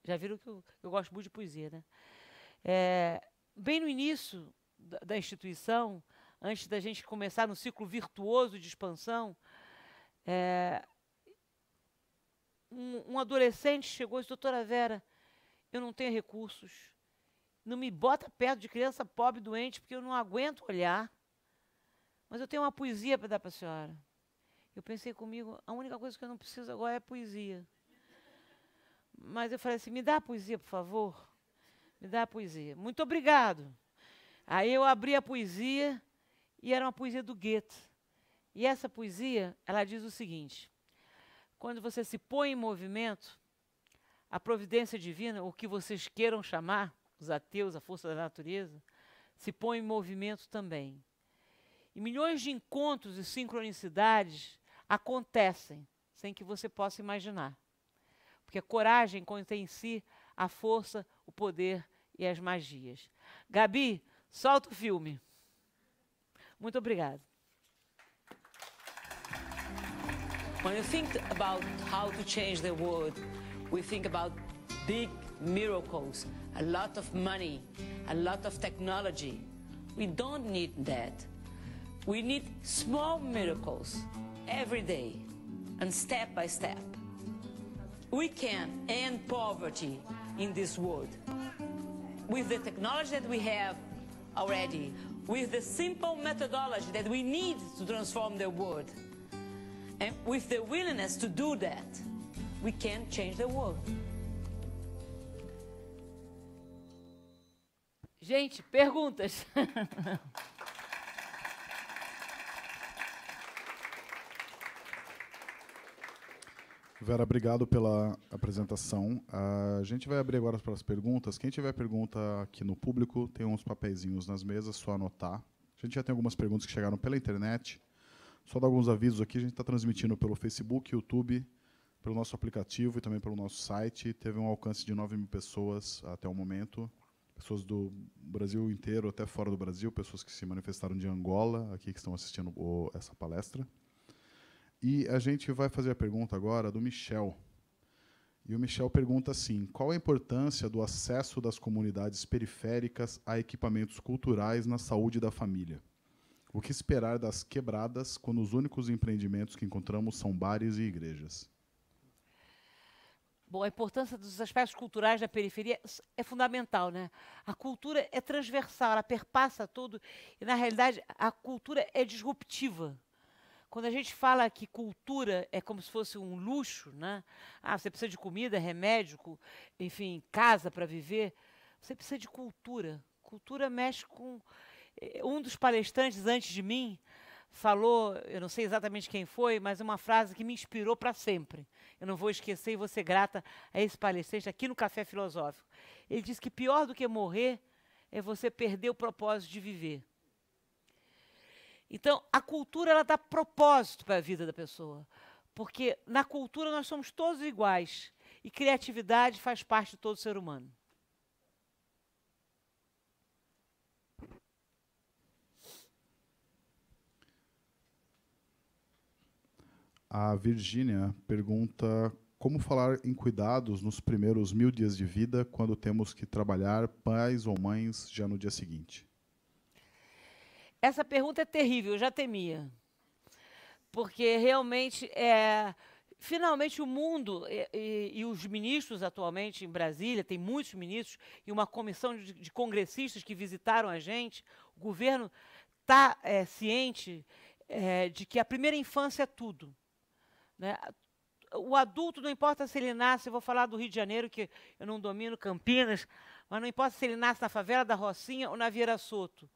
S2: Já viram que eu gosto muito de poesia, né? Bem no início da instituição, antes da gente começar no ciclo virtuoso de expansão, um adolescente chegou e disse, doutora Vera, eu não tenho recursos, não me bota perto de criança pobre e doente, porque eu não aguento olhar, mas eu tenho uma poesia para dar para a senhora. Eu pensei comigo, a única coisa que eu não preciso agora é poesia. Mas eu falei assim, me dá a poesia, por favor. Me dá a poesia. Muito obrigado. Aí eu abri a poesia e era uma poesia do Goethe. E essa poesia, ela diz o seguinte, quando você se põe em movimento, a providência divina, o que vocês queiram chamar, os ateus, a força da natureza, se põe em movimento também. E milhões de encontros e sincronicidades acontecem sem que você possa imaginar. Porque a coragem contém em si a força, o poder e as magias. Gabi, solta o filme. Muito obrigada.
S3: When you think about how to change the world, we think about big miracles, a lot of money, a lot of technology. We don't need that. We need small miracles every day and step by step. We can end poverty in this world with the technology that we have already, with the simple methodology that we need to transform the world. And with the willingness to do that, we can change the world.
S2: Gente, perguntas.
S1: Vera, obrigado pela apresentação. A gente vai abrir agora para as perguntas. Quem tiver pergunta aqui no público, tem uns papeizinhos nas mesas, só anotar. A gente já tem algumas perguntas que chegaram pela internet. Só dar alguns avisos aqui, a gente está transmitindo pelo Facebook, YouTube, pelo nosso aplicativo e também pelo nosso site. Teve um alcance de 9.000 pessoas até o momento. Pessoas do Brasil inteiro, até fora do Brasil, pessoas que se manifestaram de Angola, aqui que estão assistindo essa palestra. E a gente vai fazer a pergunta agora do Michel. E o Michel pergunta assim: qual a importância do acesso das comunidades periféricas a equipamentos culturais na saúde da família? O que esperar das quebradas quando os únicos empreendimentos que encontramos são bares e igrejas?
S2: Bom, a importância dos aspectos culturais da periferia é fundamental, né? A cultura é transversal, ela perpassa tudo e, na realidade, a cultura é disruptiva. Quando a gente fala que cultura é como se fosse um luxo, né? Ah, você precisa de comida, remédio, enfim, casa para viver. Você precisa de cultura. Cultura mexe com... Um dos palestrantes antes de mim falou, eu não sei exatamente quem foi, mas uma frase que me inspirou para sempre. Eu não vou esquecer e vou ser grata a esse palestrante aqui no Café Filosófico. Ele disse que pior do que morrer é você perder o propósito de viver. Então, a cultura, ela dá propósito para a vida da pessoa. Porque na cultura nós somos todos iguais. E criatividade faz parte de todo ser humano.
S1: A Virgínia pergunta como falar em cuidados nos primeiros 1000 dias de vida quando temos que trabalhar, pais ou mães, já no dia seguinte.
S2: Essa pergunta é terrível, eu já temia. Porque realmente, finalmente o mundo e os ministros atualmente em Brasília, tem muitos ministros e uma comissão de congressistas que visitaram a gente, o governo está ciente de que a primeira infância é tudo. Né? O adulto, não importa se ele nasce, eu vou falar do Rio de Janeiro, que eu não domino Campinas, mas não importa se ele nasce na favela da Rocinha ou na Vieira Soto.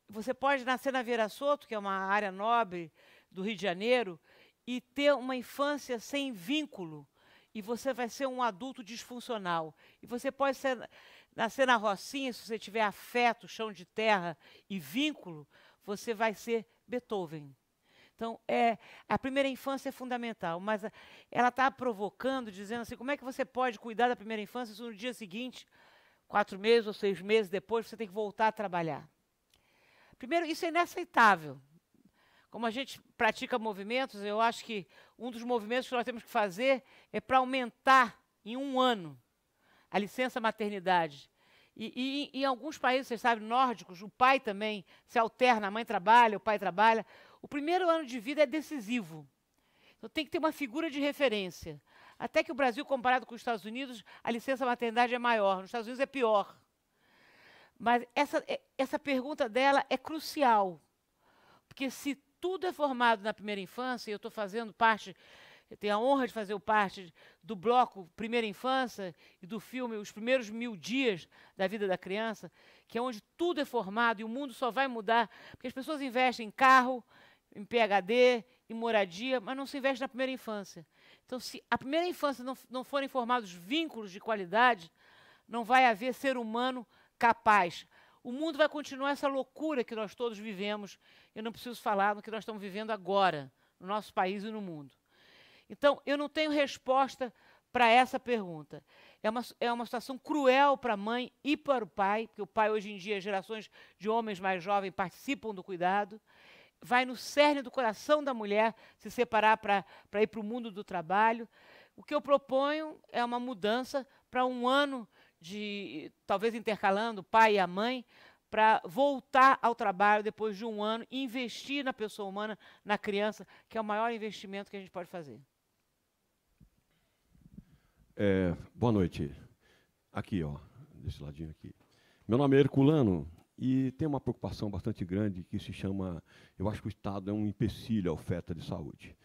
S2: Você pode nascer na Vieira Soto, que é uma área nobre do Rio de Janeiro, e ter uma infância sem vínculo, e você vai ser um adulto disfuncional. E você pode nascer na Rocinha, se você tiver afeto, chão de terra e vínculo, você vai ser Beethoven. Então, a primeira infância é fundamental, mas ela está provocando, dizendo assim, como é que você pode cuidar da primeira infância se no dia seguinte, 4 meses ou 6 meses depois, você tem que voltar a trabalhar? Primeiro, isso é inaceitável. Como a gente pratica movimentos, eu acho que um dos movimentos que nós temos que fazer é para aumentar em 1 ano a licença maternidade. E em alguns países, vocês sabem, nórdicos, o pai também se alterna, a mãe trabalha, o pai trabalha. O primeiro ano de vida é decisivo. Então tem que ter uma figura de referência. Até que o Brasil, comparado com os Estados Unidos, a licença maternidade é maior. Nos Estados Unidos é pior. Mas essa pergunta dela é crucial. Porque se tudo é formado na primeira infância, e eu estou fazendo parte, eu tenho a honra de fazer parte do bloco Primeira Infância e do filme Os Primeiros 1000 Dias da Vida da Criança, que é onde tudo é formado e o mundo só vai mudar, porque as pessoas investem em carro, em PhD, em moradia, mas não se investe na primeira infância. Então, se a primeira infância não forem formados vínculos de qualidade, não vai haver ser humano capaz. O mundo vai continuar essa loucura que nós todos vivemos. Eu não preciso falar no que nós estamos vivendo agora, no nosso país e no mundo. Então, eu não tenho resposta para essa pergunta. É uma situação cruel para a mãe e para o pai, porque o pai, hoje em dia, gerações de homens mais jovens participam do cuidado. Vai no cerne do coração da mulher se separar para ir para o mundo do trabalho. O que eu proponho é uma mudança para 1 ano, talvez intercalando o pai e a mãe, para voltar ao trabalho depois de 1 ano e investir na pessoa humana, na criança, que é o maior investimento que a gente pode fazer.
S7: Boa noite. Aqui, ó, desse ladinho aqui. Meu nome é Herculano e tem uma preocupação bastante grande que se chama, eu acho que o Estado é um empecilho à oferta de saúde.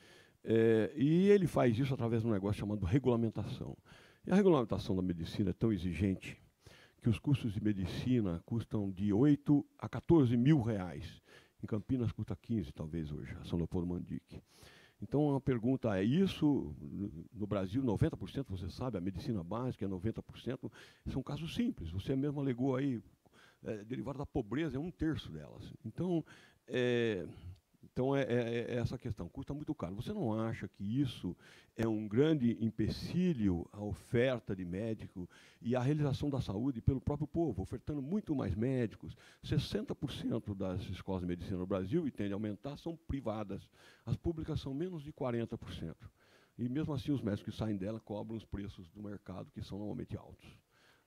S7: E ele faz isso através de um negócio chamado regulamentação. E a regulamentação da medicina é tão exigente que os cursos de medicina custam de 8 a 14 mil reais. Em Campinas custa 15, talvez, hoje, a São Leopoldo Mandique. Então, a pergunta é, isso no Brasil, 90%, você sabe, a medicina básica é 90%, são casos simples. Você mesmo alegou aí, derivado da pobreza, é 1/3 delas. Então, Então, é essa questão. Custa muito caro. Você não acha que isso é um grande empecilho à oferta de médico e à realização da saúde pelo próprio povo, ofertando muito mais médicos? 60% das escolas de medicina no Brasil, e tende a aumentar, são privadas. As públicas são menos de 40%. E, mesmo assim, os médicos que saem dela cobram os preços do mercado, que são normalmente altos.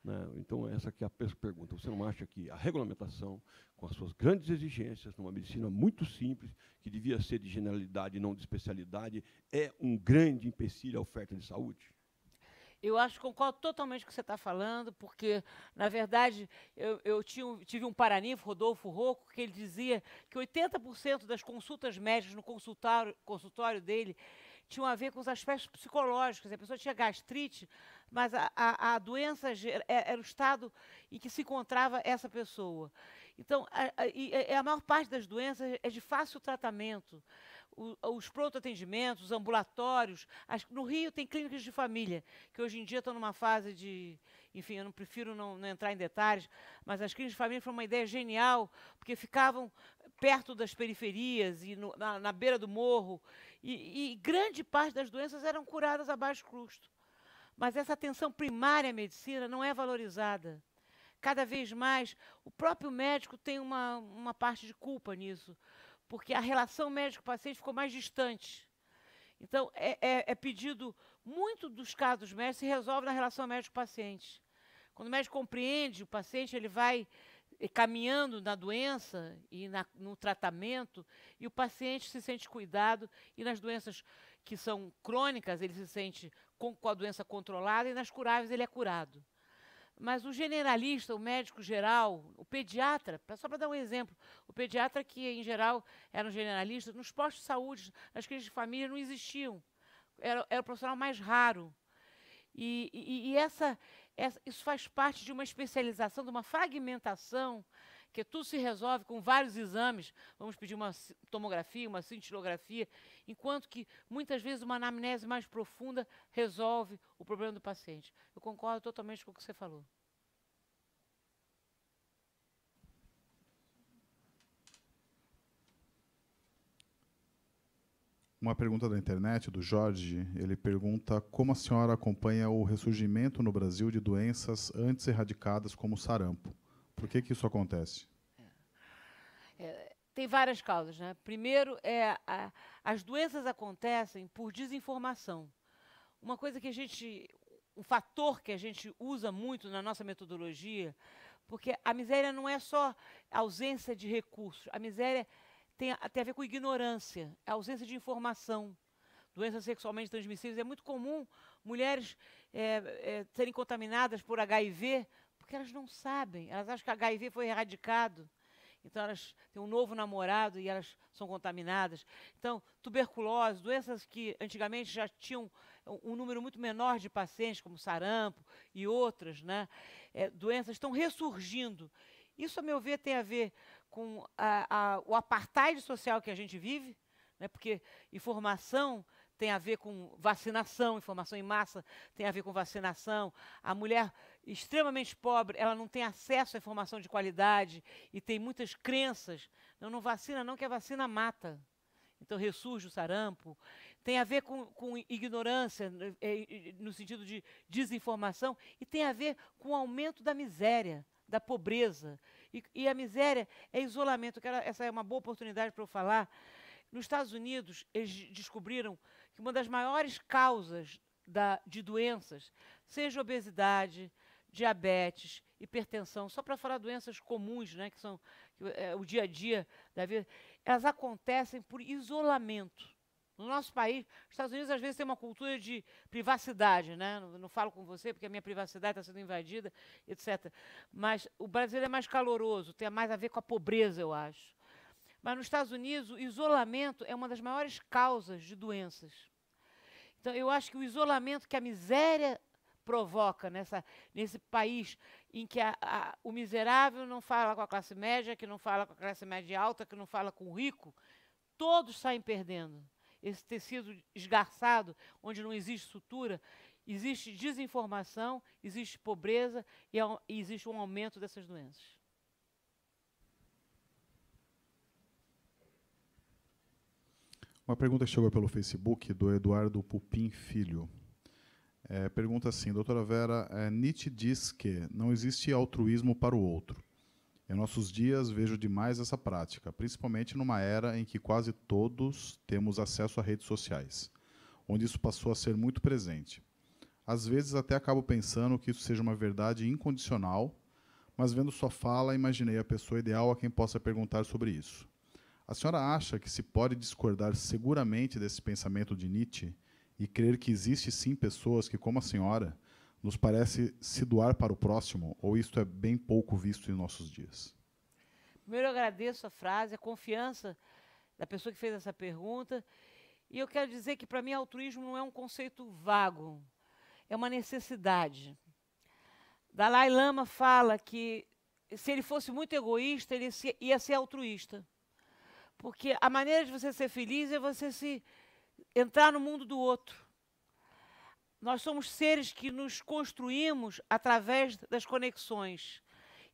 S7: Né? Então, essa aqui é a pergunta. Você não acha que a regulamentação, com as suas grandes exigências, numa medicina muito simples, que devia ser de generalidade e não de especialidade, é um grande empecilho à oferta de saúde?
S2: Eu acho que concordo totalmente com o que você está falando, porque, na verdade, eu tive um paraninfo, Rodolfo Rocco, que ele dizia que 80% das consultas médicas no consultório dele tinham a ver com os aspectos psicológicos. A pessoa tinha gastrite, mas a doença era o estado em que se encontrava essa pessoa. Então, a maior parte das doenças é de fácil tratamento. Os pronto-atendimentos, os ambulatórios. No Rio tem clínicas de família, que hoje em dia estão numa fase de... Enfim, eu não prefiro não entrar em detalhes, mas as clínicas de família foram uma ideia genial, porque ficavam perto das periferias e na beira do morro, e grande parte das doenças eram curadas a baixo custo. Mas essa atenção primária à medicina não é valorizada. Cada vez mais, o próprio médico tem uma parte de culpa nisso, porque a relação médico-paciente ficou mais distante. Então, é pedido, muito dos casos médicos se resolve na relação médico-paciente. Quando o médico compreende o paciente, ele vai caminhando na doença e no tratamento, e o paciente se sente cuidado, e nas doenças que são crônicas, ele se sente com a doença controlada, e nas curáveis ele é curado. Mas o generalista, o médico geral, o pediatra, só para dar um exemplo, o pediatra que, em geral, era um generalista, nos postos de saúde, nas clínicas de família, não existiam. Era o profissional mais raro. Isso faz parte de uma especialização, de uma fragmentação, que tudo se resolve com vários exames. Vamos pedir uma tomografia, uma cintilografia, enquanto que, muitas vezes, uma anamnese mais profunda resolve o problema do paciente. Eu concordo totalmente com o que você falou.
S1: Uma pergunta da internet, do Jorge. Ele pergunta como a senhora acompanha o ressurgimento no Brasil de doenças antes erradicadas como o sarampo. Por que isso acontece?
S2: Tem várias causas, né? Primeiro, as doenças acontecem por desinformação. Um fator que a gente usa muito na nossa metodologia, porque a miséria não é só ausência de recursos, a miséria tem a ver com ignorância, a ausência de informação. Doenças sexualmente transmissíveis. É muito comum mulheres serem contaminadas por HIV, porque elas não sabem, elas acham que HIV foi erradicado. Então, elas têm um novo namorado e elas são contaminadas. Então, tuberculose, doenças que antigamente já tinham um número muito menor de pacientes, como sarampo e outras, né? Doenças estão ressurgindo. Isso, a meu ver, tem a ver com o apartheid social que a gente vive, né? Porque informação tem a ver com vacinação, informação em massa tem a ver com vacinação. A mulher extremamente pobre, ela não tem acesso à informação de qualidade e tem muitas crenças. Não vacina não, que a vacina mata. Então ressurge o sarampo. Tem a ver com ignorância, no sentido de desinformação, e tem a ver com o aumento da miséria, da pobreza. E a miséria é isolamento. Essa é uma boa oportunidade para eu falar. Nos Estados Unidos, eles descobriram que uma das maiores causas de doenças, seja obesidade, diabetes, hipertensão, só para falar doenças comuns, né, que são o dia a dia da vida, elas acontecem por isolamento. No nosso país, os Estados Unidos às vezes tem uma cultura de privacidade, né? Não falo com você porque a minha privacidade está sendo invadida, etc. Mas o brasileiro é mais caloroso, tem mais a ver com a pobreza, eu acho. Mas nos Estados Unidos, o isolamento é uma das maiores causas de doenças. Então, eu acho que o isolamento que a miséria provoca nesse país em que o miserável não fala com a classe média, que não fala com a classe média alta, que não fala com o rico, todos saem perdendo. Esse tecido esgarçado, onde não existe sutura, existe desinformação, existe pobreza e existe um aumento dessas doenças.
S1: Uma pergunta que chegou pelo Facebook, do Eduardo Pupim Filho. Pergunta assim, doutora Vera, Nietzsche diz que não existe altruísmo para o outro. Em nossos dias, vejo demais essa prática, principalmente numa era em que quase todos temos acesso a redes sociais, onde isso passou a ser muito presente. Às vezes, até acabo pensando que isso seja uma verdade incondicional, mas vendo sua fala, imaginei a pessoa ideal a quem possa perguntar sobre isso. A senhora acha que se pode discordar seguramente desse pensamento de Nietzsche e crer que existe sim pessoas que, como a senhora, nos parece se doar para o próximo, ou isto é bem pouco visto em nossos dias?
S2: Primeiro, eu agradeço a frase, a confiança da pessoa que fez essa pergunta. E eu quero dizer que, para mim, altruísmo não é um conceito vago, é uma necessidade. Dalai Lama fala que, se ele fosse muito egoísta, ele ia ser altruísta. Porque a maneira de você ser feliz é você entrar no mundo do outro. Nós somos seres que nos construímos através das conexões.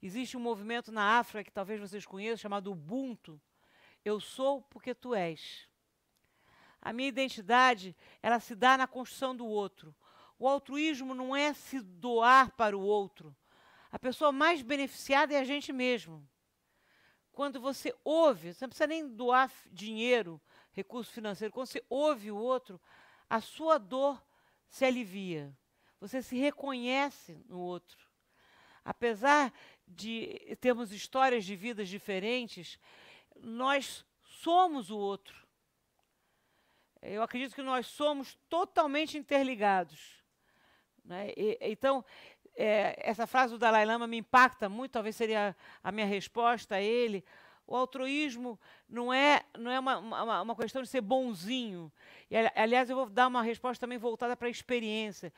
S2: Existe um movimento na África, que talvez vocês conheçam, chamado Ubuntu. Eu sou porque tu és. A minha identidade, ela se dá na construção do outro. O altruísmo não é se doar para o outro. A pessoa mais beneficiada é a gente mesmo. Quando você ouve, você não precisa nem doar dinheiro, recurso financeiro, quando você ouve o outro, a sua dor se alivia. Você se reconhece no outro. Apesar de termos histórias de vidas diferentes, nós somos o outro. Eu acredito que nós somos totalmente interligados, né? Então, essa frase do Dalai Lama me impacta muito, talvez seria a minha resposta a ele. O altruísmo não é uma questão de ser bonzinho. E, aliás, eu vou dar uma resposta também voltada para a experiência.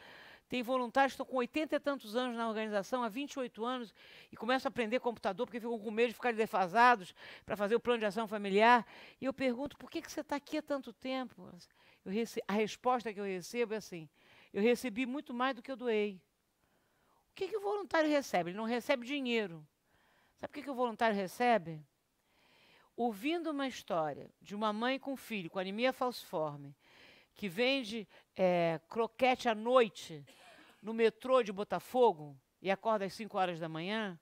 S2: Tem voluntários que estão com 80 e tantos anos na organização, há 28 anos, e começam a aprender computador porque ficam com medo de ficarem defasados para fazer o plano de ação familiar. E eu pergunto, por que você está aqui há tanto tempo? A resposta que eu recebo é assim, eu recebi muito mais do que eu doei. O que o voluntário recebe? Ele não recebe dinheiro. Sabe o que o voluntário recebe? Ouvindo uma história de uma mãe com filho com anemia falciforme, que vende croquete à noite no metrô de Botafogo e acorda às 5 horas da manhã,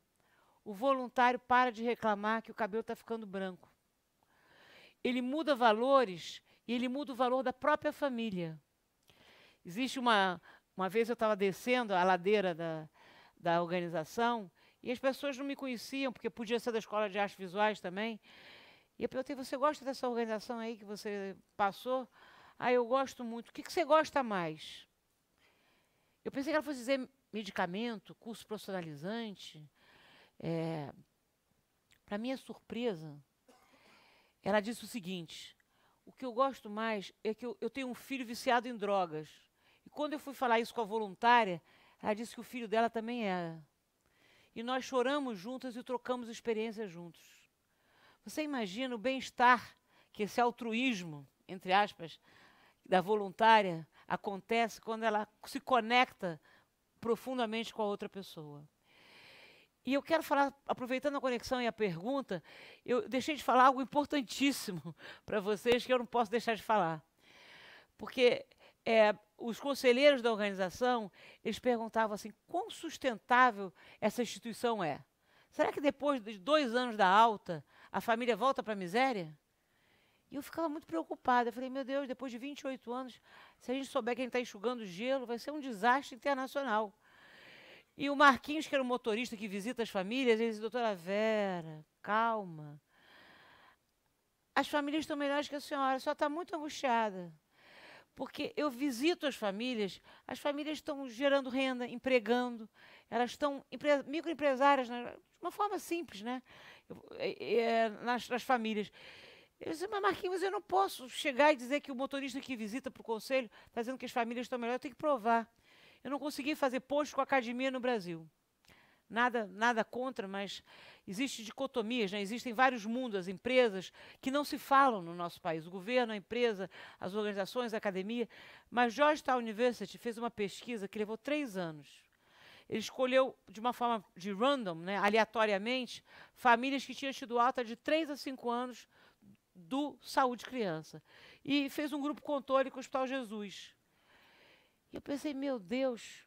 S2: o voluntário para de reclamar que o cabelo está ficando branco. Ele muda valores e ele muda o valor da própria família. Existe uma vez eu estava descendo a ladeira da organização e as pessoas não me conheciam, porque podia ser da Escola de Artes Visuais também. E eu perguntei, você gosta dessa organização aí que você passou? Ah, eu gosto muito. O que você gosta mais? Eu pensei que ela fosse dizer medicamento, curso profissionalizante. Para minha surpresa, ela disse o seguinte, o que eu gosto mais é que eu tenho um filho viciado em drogas. E quando eu fui falar isso com a voluntária, ela disse que o filho dela também era. E nós choramos juntas e trocamos experiências juntos. Você imagina o bem-estar que esse altruísmo, entre aspas, da voluntária acontece quando ela se conecta profundamente com a outra pessoa. E eu quero falar, aproveitando a conexão e a pergunta, eu deixei de falar algo importantíssimo para vocês que eu não posso deixar de falar. Porque os conselheiros da organização, eles perguntavam assim, quão sustentável essa instituição é? Será que depois de 2 anos da alta, a família volta para a miséria? E eu ficava muito preocupada. Eu falei, meu Deus, depois de 28 anos, se a gente souber que a gente está enxugando gelo, vai ser um desastre internacional. E o Marquinhos, que era o motorista que visita as famílias, ele disse, doutora Vera, calma. As famílias estão melhores que a senhora está muito angustiada. Porque eu visito as famílias estão gerando renda, empregando, elas estão microempresárias, né, de uma forma simples, né, nas famílias. Eu disse, mas Marquinhos, eu não posso chegar e dizer que o motorista que visita para o conselho está dizendo que as famílias estão melhores, eu tenho que provar. Eu não consegui fazer post com a academia no Brasil. Nada contra, mas existe dicotomias, né? Existem vários mundos, as empresas que não se falam no nosso país. O governo, a empresa, as organizações, a academia. Mas Georgetown University fez uma pesquisa que levou 3 anos. Ele escolheu, de uma forma de random, né, aleatoriamente, famílias que tinham tido alta de 3 a 5 anos do Saúde Criança. E fez um grupo controle com o Hospital Jesus. E eu pensei, meu Deus,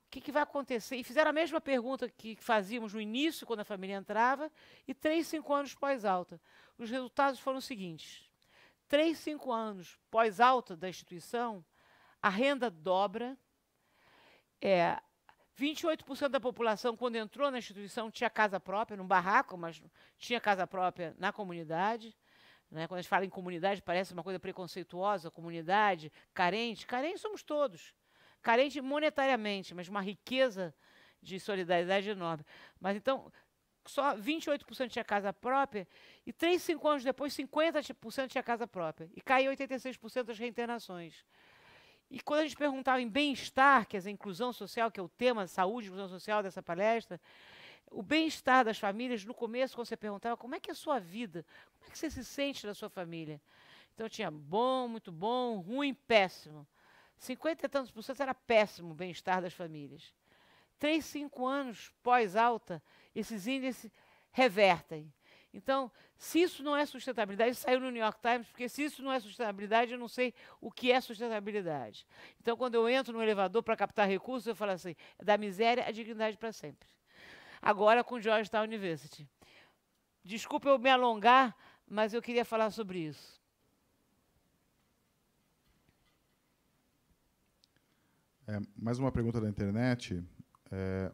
S2: o que vai acontecer? E fizeram a mesma pergunta que fazíamos no início, quando a família entrava, e 3, 5 anos pós-alta. Os resultados foram os seguintes. 3, 5 anos pós-alta da instituição, a renda dobra, 28% da população, quando entrou na instituição, tinha casa própria, num barraco, mas tinha casa própria na comunidade. Né? Quando a gente fala em comunidade, parece uma coisa preconceituosa, comunidade, carente. Carentes somos todos. Carente monetariamente, mas uma riqueza de solidariedade enorme. Mas então, só 28% tinha casa própria, e 3, 5 anos depois, 50% tinha casa própria. E caiu 86% das reinternações. E quando a gente perguntava em bem-estar, quer dizer, inclusão social, que é o tema saúde e inclusão social dessa palestra, o bem-estar das famílias, no começo, quando você perguntava como é que é a sua vida, como é que você se sente na sua família? Então tinha bom, muito bom, ruim, péssimo. 50 e tantos por cento era péssimo o bem-estar das famílias. 3, 5 anos pós-alta, esses índices revertem. Então, se isso não é sustentabilidade, isso saiu no New York Times, porque se isso não é sustentabilidade, eu não sei o que é sustentabilidade. Então, quando eu entro no elevador para captar recursos, eu falo assim, é da miséria à dignidade para sempre. Agora com Georgetown University. Desculpa eu me alongar, mas eu queria falar sobre isso.
S1: Mais uma pergunta da internet.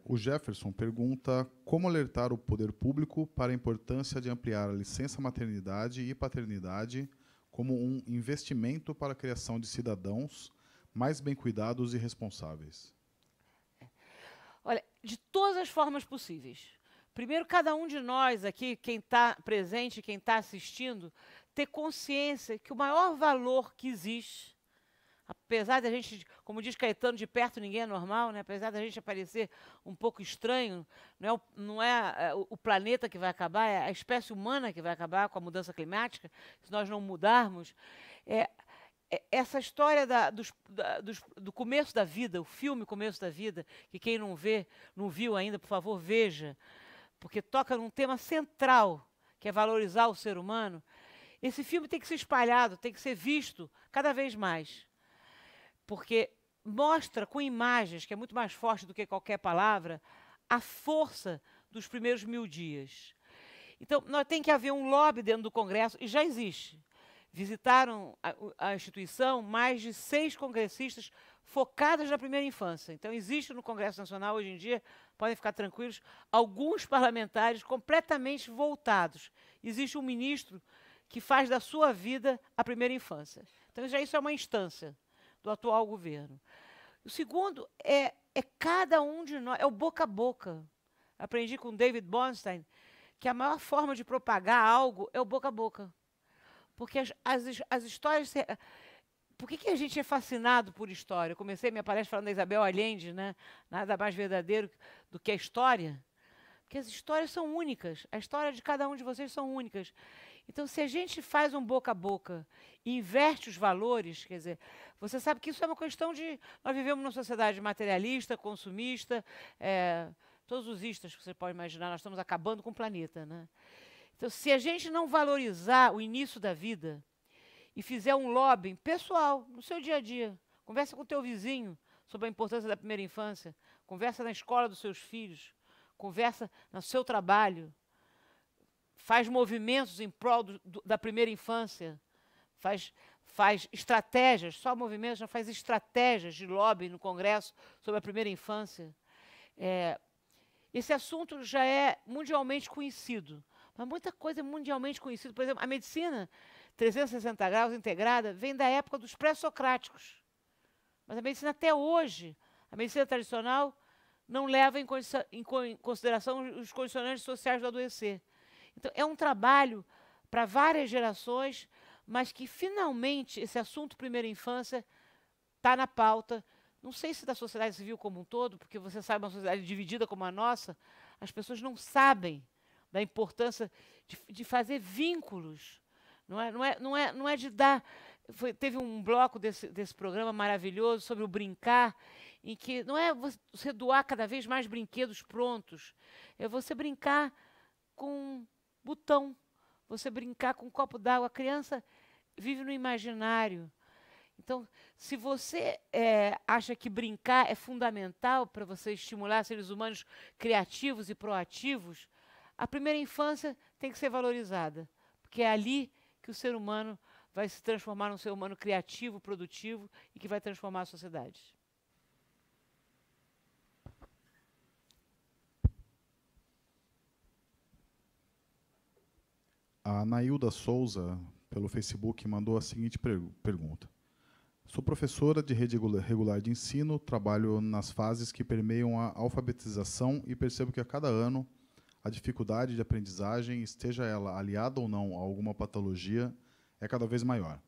S1: O Jefferson pergunta como alertar o poder público para a importância de ampliar a licença maternidade e paternidade como um investimento para a criação de cidadãos mais bem cuidados e responsáveis.
S2: Olha, de todas as formas possíveis. Primeiro, cada um de nós aqui, quem está presente, quem está assistindo, ter consciência que o maior valor que existe, apesar da gente, como diz Caetano, de perto ninguém é normal, né? Apesar da gente parecer um pouco estranho, não é o planeta que vai acabar, é a espécie humana que vai acabar com a mudança climática, se nós não mudarmos. Essa história do começo da vida, o filme Começo da Vida, que quem não viu ainda, por favor, veja, porque toca num tema central, que é valorizar o ser humano. Esse filme tem que ser espalhado, tem que ser visto cada vez mais. Porque mostra com imagens, que é muito mais forte do que qualquer palavra, a força dos primeiros 1000 dias. Então, tem que haver um lobby dentro do Congresso, e já existe. Visitaram a instituição mais de 6 congressistas focados na primeira infância. Então, existe no Congresso Nacional, hoje em dia, podem ficar tranquilos, alguns parlamentares completamente voltados. Existe um ministro que faz da sua vida a primeira infância. Então, já isso é uma instância do atual governo. O segundo é cada um de nós, é o boca a boca. Aprendi com David Bornstein que a maior forma de propagar algo é o boca a boca. Porque as histórias... Por que a gente é fascinado por história? Eu comecei minha palestra falando da Isabel Allende, né? Nada mais verdadeiro do que a história. Porque as histórias são únicas. A história de cada um de vocês são únicas. Então, se a gente faz um boca a boca e inverte os valores, quer dizer, você sabe que isso é uma questão de... Nós vivemos numa sociedade materialista, consumista, todos os istas que você pode imaginar, nós estamos acabando com o planeta, né? Então, se a gente não valorizar o início da vida e fizer um lobbying pessoal, no seu dia a dia, conversa com o teu vizinho sobre a importância da primeira infância, conversa na escola dos seus filhos, conversa no seu trabalho, faz movimentos em prol da primeira infância, faz estratégias, só movimentos, não faz estratégias de lobby no Congresso sobre a primeira infância. Esse assunto já é mundialmente conhecido, mas muita coisa é mundialmente conhecida. Por exemplo, a medicina 360 graus integrada vem da época dos pré-socráticos. Mas a medicina até hoje, a medicina tradicional, não leva em consideração os condicionantes sociais do adoecer. Então, é um trabalho para várias gerações, mas que, finalmente, esse assunto primeira infância está na pauta. Não sei se da sociedade civil como um todo, porque você sabe, uma sociedade dividida como a nossa, as pessoas não sabem da importância de fazer vínculos. Não é de dar... Teve um bloco desse programa maravilhoso sobre o brincar, em que não é você doar cada vez mais brinquedos prontos, é você brincar com botão, você brincar com um copo d'água. A criança vive no imaginário. Então, se você acha que brincar é fundamental para você estimular seres humanos criativos e proativos, a primeira infância tem que ser valorizada, porque é ali que o ser humano vai se transformar num ser humano criativo, produtivo e que vai transformar a sociedade.
S1: A Nailda Souza, pelo Facebook, mandou a seguinte pergunta. Sou professora de rede regular de ensino, trabalho nas fases que permeiam a alfabetização e percebo que a cada ano a dificuldade de aprendizagem, esteja ela aliada ou não a alguma patologia, é cada vez maior.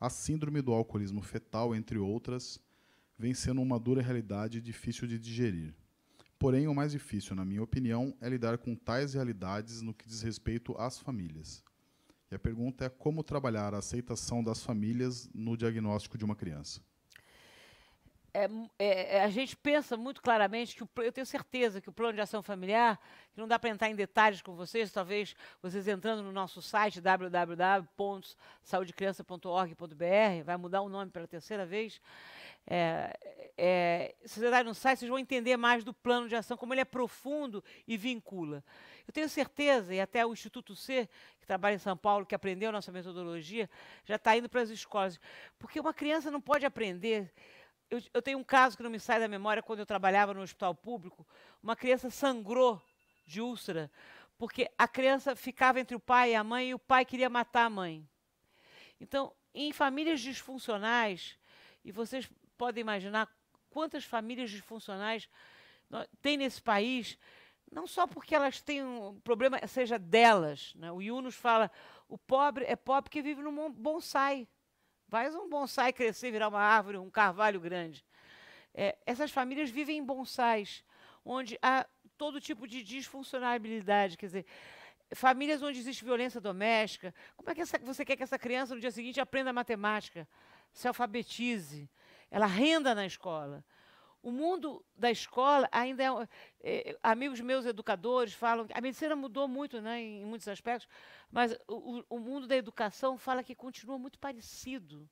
S1: A síndrome do alcoolismo fetal, entre outras, vem sendo uma dura realidade difícil de digerir. Porém, o mais difícil, na minha opinião, é lidar com tais realidades no que diz respeito às famílias. E a pergunta é como trabalhar a aceitação das famílias no diagnóstico de uma criança.
S2: A gente pensa muito claramente que eu tenho certeza que o plano de ação familiar, que não dá para entrar em detalhes com vocês, talvez vocês entrando no nosso site www.saudecriança.org.br, vai mudar o nome pela terceira vez. Se vocês entrarem no site, vocês vão entender mais do plano de ação, como ele é profundo e vincula. Eu tenho certeza, e até o Instituto C, que trabalha em São Paulo, que aprendeu a nossa metodologia, já está indo para as escolas. Porque uma criança não pode aprender. Eu tenho um caso que não me sai da memória, quando eu trabalhava no hospital público, uma criança sangrou de úlcera, porque a criança ficava entre o pai e a mãe, e o pai queria matar a mãe. Então, em famílias disfuncionais, e vocês podem imaginar quantas famílias disfuncionais tem nesse país, não só porque elas têm um problema, seja delas, né? O Yunus fala, o pobre é pobre porque vive num bonsai. Faz um bonsai crescer, virar uma árvore, um carvalho grande. Essas famílias vivem em bonsais, onde há todo tipo de disfuncionalidade. Quer dizer, famílias onde existe violência doméstica. Como é que você quer que essa criança, no dia seguinte, aprenda matemática, se alfabetize, ela renda na escola? O mundo da escola ainda amigos meus educadores falam que a medicina mudou muito, né, em muitos aspectos, mas o mundo da educação fala que continua muito parecido.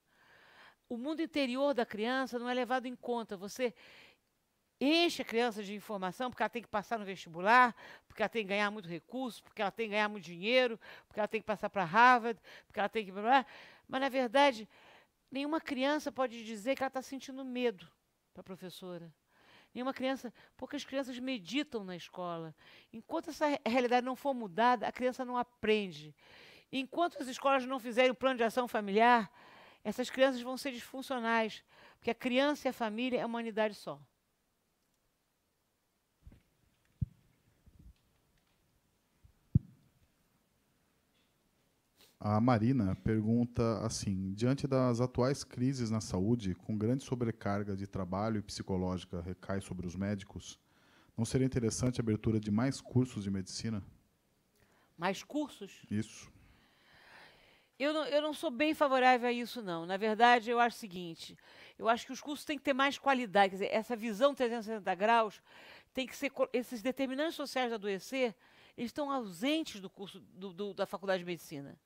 S2: O mundo interior da criança não é levado em conta. Você enche a criança de informação porque ela tem que passar no vestibular, porque ela tem que ganhar muito recurso, porque ela tem que ganhar muito dinheiro, porque ela tem que passar para Harvard, porque ela tem que... Mas, na verdade, nenhuma criança pode dizer que ela está sentindo medo para a professora. Poucas crianças meditam na escola. Enquanto essa realidade não for mudada, a criança não aprende. Enquanto as escolas não fizerem o plano de ação familiar, essas crianças vão ser disfuncionais, porque a criança e a família é uma unidade só.
S1: A Marina pergunta assim, diante das atuais crises na saúde, com grande sobrecarga de trabalho e psicológica recai sobre os médicos, não seria interessante a abertura de mais cursos de medicina?
S2: Mais cursos?
S1: Isso.
S2: Eu não sou bem favorável a isso, não. Na verdade, eu acho o seguinte, eu acho que os cursos têm que ter mais qualidade. Quer dizer, essa visão 360 graus tem que ser... Esses determinantes sociais do adoecer, eles estão ausentes do curso da Faculdade de Medicina.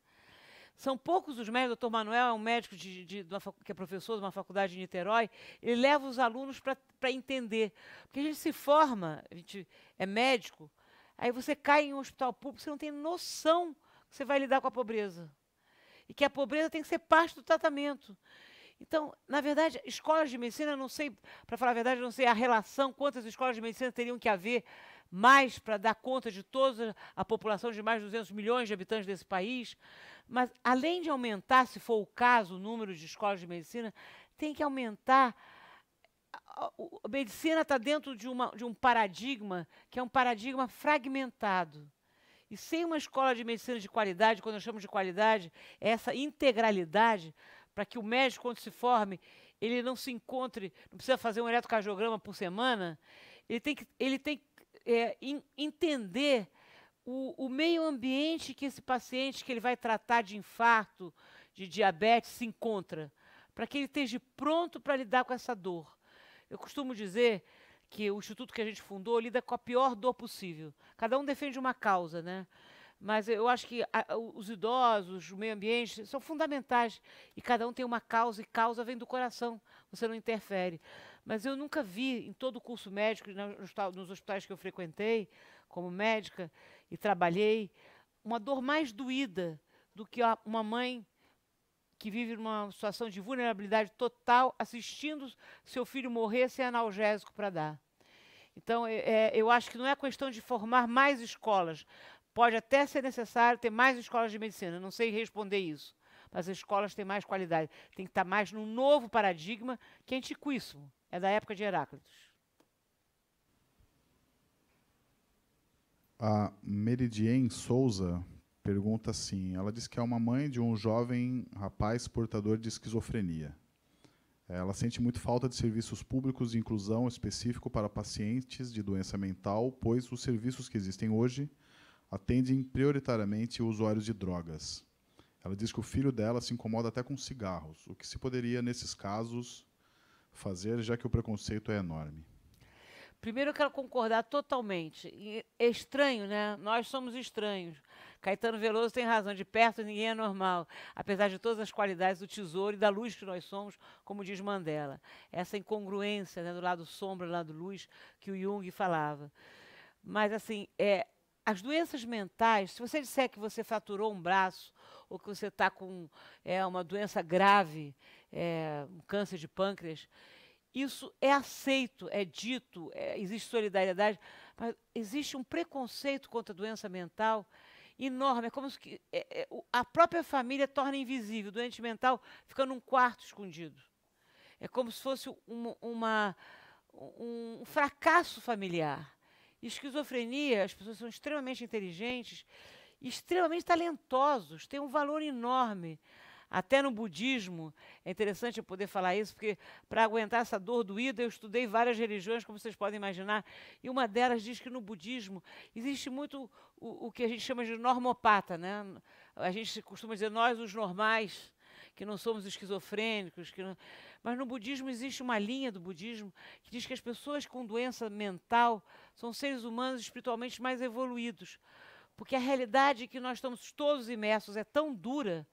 S2: São poucos os médicos. O doutor Manuel é um médico que é professor de uma faculdade de Niterói. Ele leva os alunos para entender. Porque a gente se forma, a gente é médico, aí você cai em um hospital público, você não tem noção que você vai lidar com a pobreza. E que a pobreza tem que ser parte do tratamento. Então, na verdade, escolas de medicina, não sei, para falar a verdade, não sei a relação, quantas escolas de medicina teriam que haver mais para dar conta de toda a população de mais de 200 milhões de habitantes desse país. Mas, além de aumentar, se for o caso, o número de escolas de medicina, tem que aumentar. A medicina está dentro de um paradigma que é um paradigma fragmentado. E sem uma escola de medicina de qualidade, quando eu chamo de qualidade, é essa integralidade, para que o médico, quando se forme, ele não se encontre, não precisa fazer um eletrocardiograma por semana, ele tem que entender o meio ambiente que esse paciente que ele vai tratar de infarto, de diabetes, se encontra, para que ele esteja pronto para lidar com essa dor. Eu costumo dizer que o instituto que a gente fundou lida com a pior dor possível. Cada um defende uma causa, né? Mas eu acho que os idosos, o meio ambiente, são fundamentais. E cada um tem uma causa, e causa vem do coração. Você não interfere. Mas eu nunca vi, em todo o curso médico, nos hospitais que eu frequentei, como médica, e trabalhei, uma dor mais doída do que uma mãe que vive numa situação de vulnerabilidade total, assistindo seu filho morrer sem analgésico para dar. Então, eu acho que não é questão de formar mais escolas. Pode até ser necessário ter mais escolas de medicina, não sei responder isso. Mas as escolas têm mais qualidade. Tem que estar mais num novo paradigma, que é antiquíssimo. É da época de Heráclitos.
S1: A Meridiane Souza pergunta assim, ela diz que é uma mãe de um jovem rapaz portador de esquizofrenia. Ela sente muito falta de serviços públicos de inclusão específico para pacientes de doença mental, pois os serviços que existem hoje atendem prioritariamente usuários de drogas. Ela diz que o filho dela se incomoda até com cigarros, o que se poderia, nesses casos, fazer, já que o preconceito é enorme.
S2: Primeiro, eu quero concordar totalmente. E é estranho, né? Nós somos estranhos. Caetano Veloso tem razão, de perto ninguém é normal, apesar de todas as qualidades do tesouro e da luz que nós somos, como diz Mandela. Essa incongruência, né, do lado sombra, do lado luz, que o Jung falava. Mas, assim, as doenças mentais, se você disser que você fraturou um braço, ou que você está com uma doença grave, um câncer de pâncreas, isso é aceito, é dito, existe solidariedade, mas existe um preconceito contra a doença mental enorme. É como se a própria família torna invisível. O doente mental fica num quarto escondido. É como se fosse um fracasso familiar. Esquizofrenia, as pessoas são extremamente inteligentes, extremamente talentosos, têm um valor enorme. Até no budismo, é interessante eu poder falar isso, porque para aguentar essa dor doída, eu estudei várias religiões, como vocês podem imaginar, e uma delas diz que no budismo existe muito o que a gente chama de normopata, né? A gente costuma dizer nós, os normais, que não somos esquizofrênicos, mas no budismo existe uma linha do budismo que diz que as pessoas com doença mental são seres humanos espiritualmente mais evoluídos, porque a realidade que nós estamos todos imersos é tão dura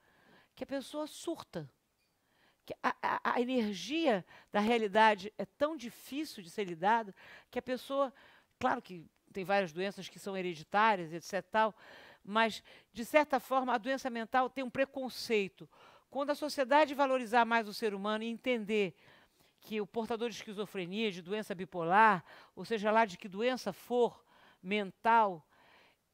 S2: que a pessoa surta. Que a energia da realidade é tão difícil de ser lidada que a pessoa, claro que tem várias doenças que são hereditárias, etc. tal, mas, de certa forma, a doença mental tem um preconceito. Quando a sociedade valorizar mais o ser humano e entender que o portador de esquizofrenia, de doença bipolar, ou seja lá de que doença for mental,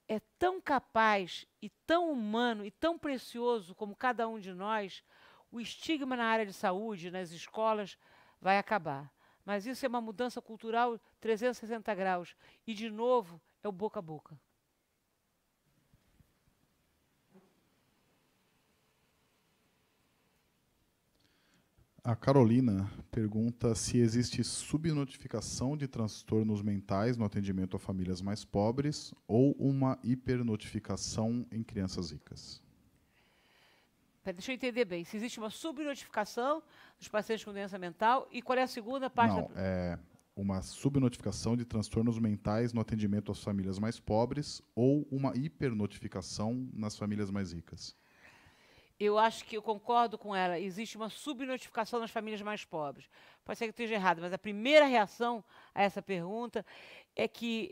S2: é tão capaz e tão humano e tão precioso como cada um de nós, o estigma na área de saúde, nas escolas, vai acabar. Mas isso é uma mudança cultural 360 graus. E, de novo, é o boca a boca.
S1: A Carolina pergunta se existe subnotificação de transtornos mentais no atendimento a famílias mais pobres ou uma hipernotificação em crianças ricas.
S2: Deixa eu entender bem. Se existe uma subnotificação dos pacientes com doença mental, e qual é a segunda parte?
S1: Não, é uma subnotificação de transtornos mentais no atendimento às famílias mais pobres ou uma hipernotificação nas famílias mais ricas.
S2: Eu acho que eu concordo com ela. Existe uma subnotificação nas famílias mais pobres. Pode ser que eu esteja errado, mas a primeira reação a essa pergunta é que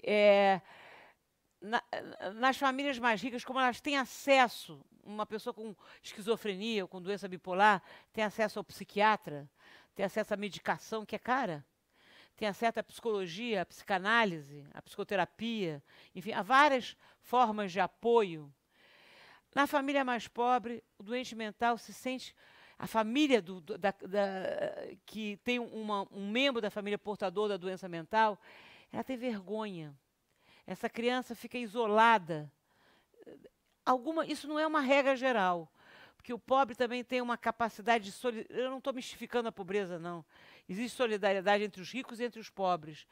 S2: nas famílias mais ricas, como elas têm acesso, uma pessoa com esquizofrenia ou com doença bipolar tem acesso ao psiquiatra, tem acesso à medicação que é cara, tem acesso à psicologia, à psicanálise, à psicoterapia, enfim, há várias formas de apoio. Na família mais pobre, o doente mental se sente... A família que tem um membro da família portador da doença mental, ela tem vergonha. Essa criança fica isolada. Isso não é uma regra geral, porque o pobre também tem uma capacidade de... Eu não estou mistificando a pobreza, não. Existe solidariedade entre os ricos e entre os pobres.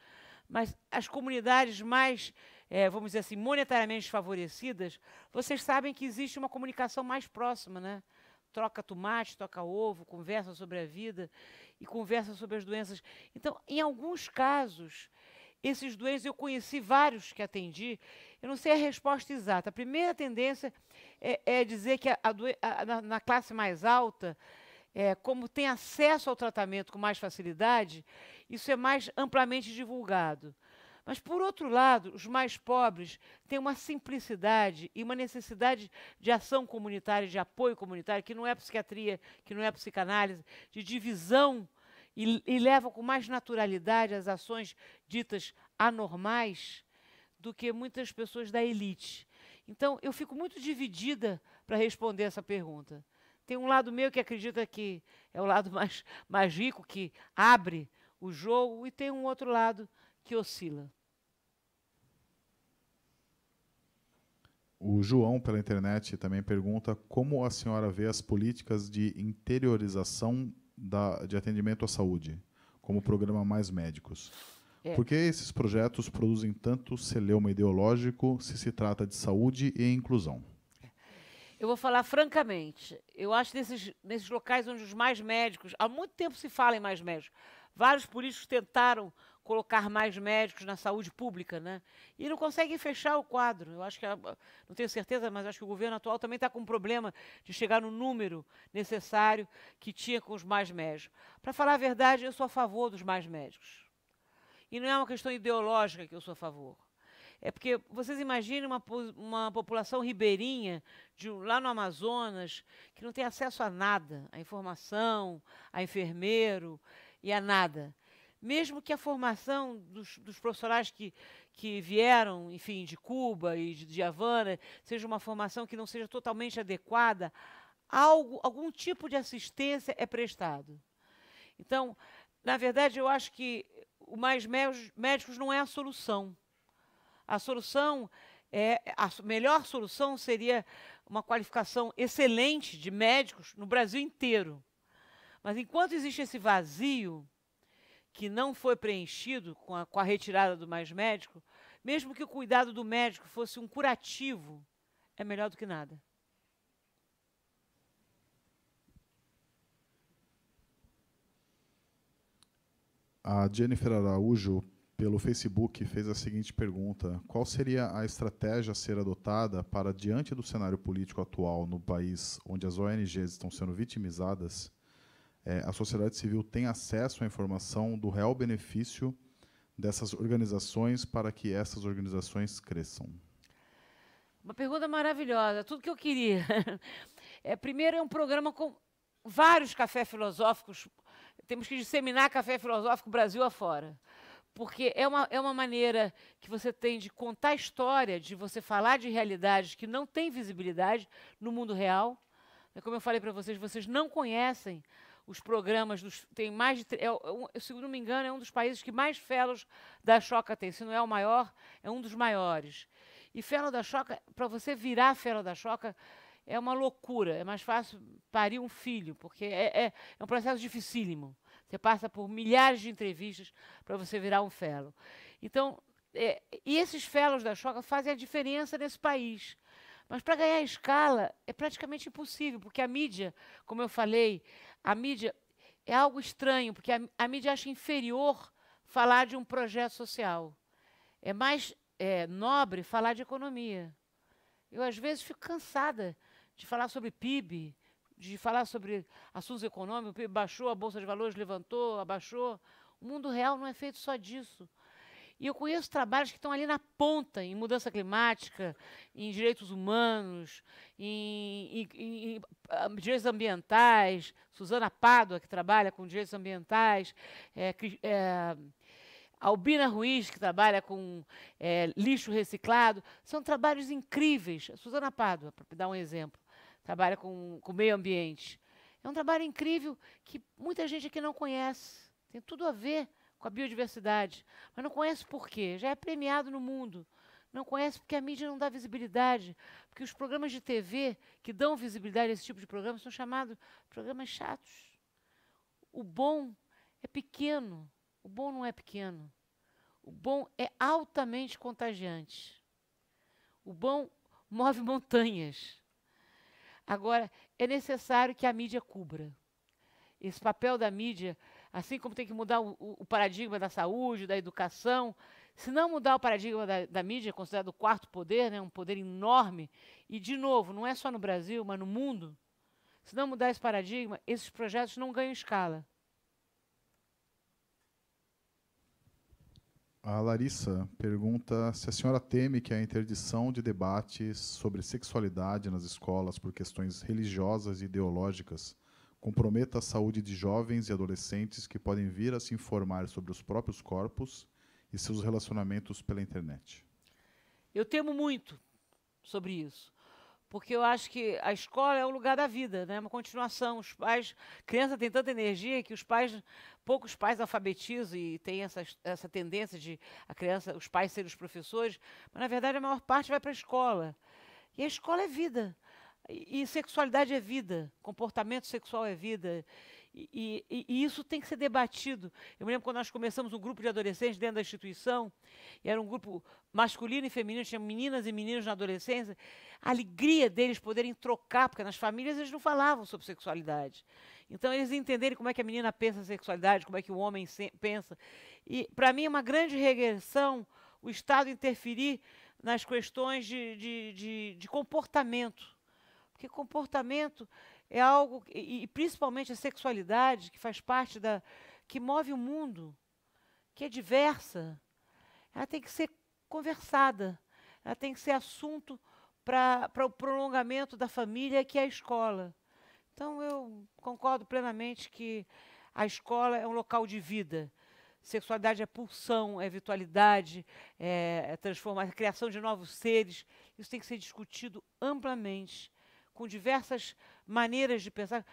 S2: Mas as comunidades mais, vamos dizer assim, monetariamente favorecidas, vocês sabem que existe uma comunicação mais próxima, né? Troca tomate, troca ovo, conversa sobre a vida e conversa sobre as doenças. Então, em alguns casos, esses doentes, eu conheci vários que atendi, eu não sei a resposta exata. A primeira tendência é dizer que na classe mais alta, como tem acesso ao tratamento com mais facilidade, isso é mais amplamente divulgado. Mas, por outro lado, os mais pobres têm uma simplicidade e uma necessidade de ação comunitária, de apoio comunitário, que não é psiquiatria, que não é psicanálise, de divisão, e levam com mais naturalidade as ações ditas anormais do que muitas pessoas da elite. Então, eu fico muito dividida para responder essa pergunta. Tem um lado meu que acredita que é o lado mais rico, que abre o jogo, e tem um outro lado que oscila.
S1: O João, pela internet, também pergunta como a senhora vê as políticas de interiorização de atendimento à saúde, como o programa Mais Médicos. Por que esses projetos produzem tanto celeuma ideológico se trata de saúde e inclusão?
S2: Eu vou falar francamente. Eu acho que nesses locais onde os mais médicos... Há muito tempo se fala em mais médicos. Vários políticos tentaram colocar mais médicos na saúde pública, né? E não conseguem fechar o quadro. Eu acho que, não tenho certeza, mas acho que o governo atual também está com um problema de chegar no número necessário que tinha com os mais médicos. Para falar a verdade, eu sou a favor dos mais médicos. E não é uma questão ideológica que eu sou a favor. É porque vocês imaginem uma população ribeirinha, lá no Amazonas, que não tem acesso a nada, a informação, a enfermeiro e a nada. Mesmo que a formação dos profissionais que vieram, enfim, de Cuba e de Havana, seja uma formação que não seja totalmente adequada, algum tipo de assistência é prestado. Então, na verdade, eu acho que o mais médicos não é a solução. A melhor solução seria uma qualificação excelente de médicos no Brasil inteiro. Mas enquanto existe esse vazio que não foi preenchido com a retirada do mais médico, mesmo que o cuidado do médico fosse um curativo, é melhor do que nada.
S1: A Jennifer Araújo, pelo Facebook, fez a seguinte pergunta: qual seria a estratégia a ser adotada para, diante do cenário político atual no país, onde as ONGs estão sendo vitimizadas, a sociedade civil tem acesso à informação do real benefício dessas organizações para que essas organizações cresçam?
S2: Uma pergunta maravilhosa, tudo que eu queria. Primeiro, é um programa com vários cafés filosóficos. Temos que disseminar café filosófico Brasil afora. Porque é uma maneira que você tem de contar a história, de você falar de realidades que não têm visibilidade no mundo real. Como eu falei para vocês, vocês não conhecem os programas, tem mais de... se não me engano, é um dos países que mais fellows da Choca tem. Se não é o maior, é um dos maiores. E fellow da Choca, para você virar fellow da Choca, é uma loucura. É mais fácil parir um filho, porque é um processo dificílimo. Você passa por milhares de entrevistas para você virar um fellow. Então, e esses fellows da Choca fazem a diferença nesse país. Mas para ganhar escala é praticamente impossível, porque a mídia, como eu falei, a mídia é algo estranho, porque a mídia acha inferior falar de um projeto social. É mais nobre falar de economia. Eu, às vezes, fico cansada de falar sobre PIB, de falar sobre assuntos econômicos. O PIB baixou, a Bolsa de Valores levantou, abaixou. O mundo real não é feito só disso. E eu conheço trabalhos que estão ali na ponta, em mudança climática, em direitos humanos, em direitos ambientais. Suzana Pádua, que trabalha com direitos ambientais. Albina Ruiz, que trabalha com lixo reciclado. São trabalhos incríveis. A Suzana Pádua, para dar um exemplo, trabalha com meio ambiente. É um trabalho incrível que muita gente aqui não conhece. Tem tudo a ver com a biodiversidade, mas não conhece por quê. Já é premiado no mundo. Não conhece porque a mídia não dá visibilidade, porque os programas de TV que dão visibilidade a esse tipo de programas são chamados programas chatos. O bom é pequeno. O bom não é pequeno. O bom é altamente contagiante. O bom move montanhas. Agora, é necessário que a mídia cubra. Esse papel da mídia, assim como tem que mudar o paradigma da saúde, da educação, Se não mudar o paradigma da mídia, considerado o quarto poder, né, um poder enorme, e, de novo, não é só no Brasil, mas no mundo, se não mudar esse paradigma, esses projetos não ganham escala.
S1: A Larissa pergunta se a senhora teme que a interdição de debates sobre sexualidade nas escolas por questões religiosas e ideológicas comprometa a saúde de jovens e adolescentes que podem vir a se informar sobre os próprios corpos e seus relacionamentos pela internet.
S2: Eu temo muito sobre isso, porque eu acho que a escola é o lugar da vida, né? Uma continuação. Os pais, criança tem tanta energia que poucos pais alfabetizam e tem essa tendência de os pais serem os professores, mas na verdade a maior parte vai para a escola. E a escola é vida. E sexualidade é vida, comportamento sexual é vida. E isso tem que ser debatido. Eu me lembro quando nós começamos um grupo de adolescentes dentro da instituição, e era um grupo masculino e feminino, tinha meninas e meninos na adolescência, a alegria deles poderem trocar, porque nas famílias eles não falavam sobre sexualidade. Então, eles entenderem como é que a menina pensa a sexualidade, como é que o homem pensa. E, para mim, é uma grande regressão o Estado interferir nas questões de comportamento. Porque comportamento é algo, e principalmente a sexualidade, que faz parte que move o mundo, que é diversa, ela tem que ser conversada, ela tem que ser assunto para o prolongamento da família, que é a escola. Então, eu concordo plenamente que a escola é um local de vida. Sexualidade é pulsão, é vitalidade, é transformação, é criação de novos seres. Isso tem que ser discutido amplamente, com diversas maneiras de pensar,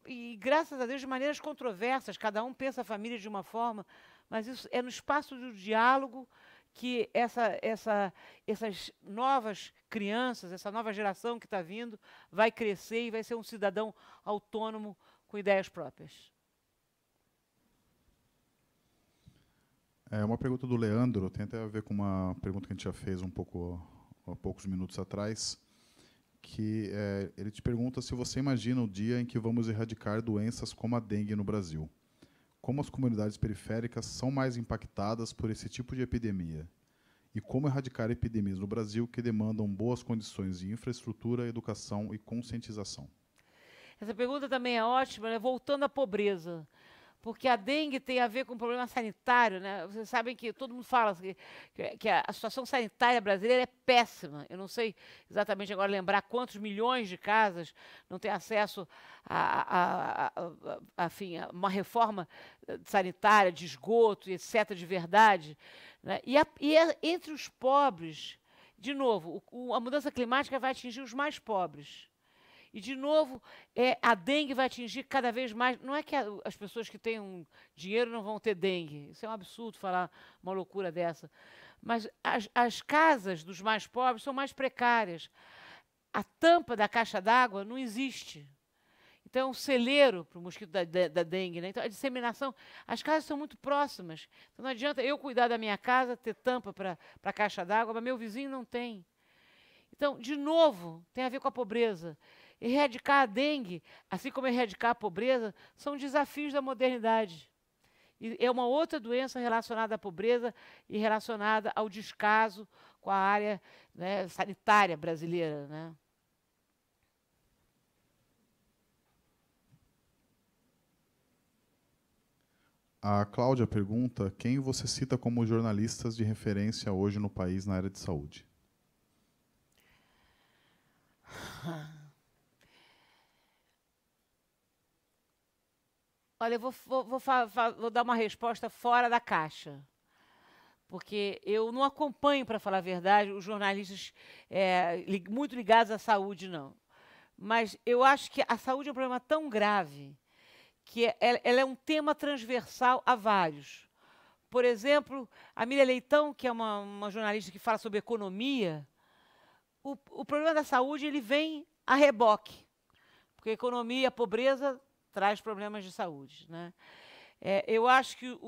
S2: e graças a Deus, de maneiras controversas. Cada um pensa a família de uma forma, mas isso é no espaço do diálogo que essas novas crianças, essa nova geração que está vindo, vai crescer e vai ser um cidadão autônomo com ideias próprias.
S1: É uma pergunta do Leandro, tem até a ver com uma pergunta que a gente já fez há poucos minutos atrás, que ele te pergunta se você imagina o dia em que vamos erradicar doenças como a dengue no Brasil. Como as comunidades periféricas são mais impactadas por esse tipo de epidemia? E como erradicar epidemias no Brasil que demandam boas condições de infraestrutura, educação e conscientização?
S2: Essa pergunta também é ótima, né? Voltando à pobreza. Porque a dengue tem a ver com o problema sanitário, né? Vocês sabem que todo mundo fala que a situação sanitária brasileira é péssima. Eu não sei exatamente agora lembrar quantos milhões de casas não têm acesso a uma reforma sanitária, de esgoto, etc., de verdade. Né? E entre os pobres, de novo, a mudança climática vai atingir os mais pobres. E, de novo, a dengue vai atingir cada vez mais. Não é que as pessoas que têm dinheiro não vão ter dengue. Isso é um absurdo falar uma loucura dessa. Mas as casas dos mais pobres são mais precárias. A tampa da caixa d'água não existe. Então, é um celeiro para o mosquito da dengue. Né? Então, a disseminação... As casas são muito próximas. Então, não adianta eu cuidar da minha casa, ter tampa para a caixa d'água, mas meu vizinho não tem. Então, de novo, tem a ver com a pobreza. Erradicar a dengue, assim como erradicar a pobreza, são desafios da modernidade. E é uma outra doença relacionada à pobreza e relacionada ao descaso com a área, né, sanitária brasileira. Né?
S1: A Cláudia pergunta quem você cita como jornalistas de referência hoje no país na área de saúde.
S2: Olha, eu vou dar uma resposta fora da caixa, porque eu não acompanho, para falar a verdade, os jornalistas muito ligados à saúde, não. Mas eu acho que a saúde é um problema tão grave que ela é um tema transversal a vários. Por exemplo, a Miriam Leitão, que é uma jornalista que fala sobre economia, o problema da saúde ele vem a reboque, porque a economia e a pobreza traz problemas de saúde. Né? Eu acho que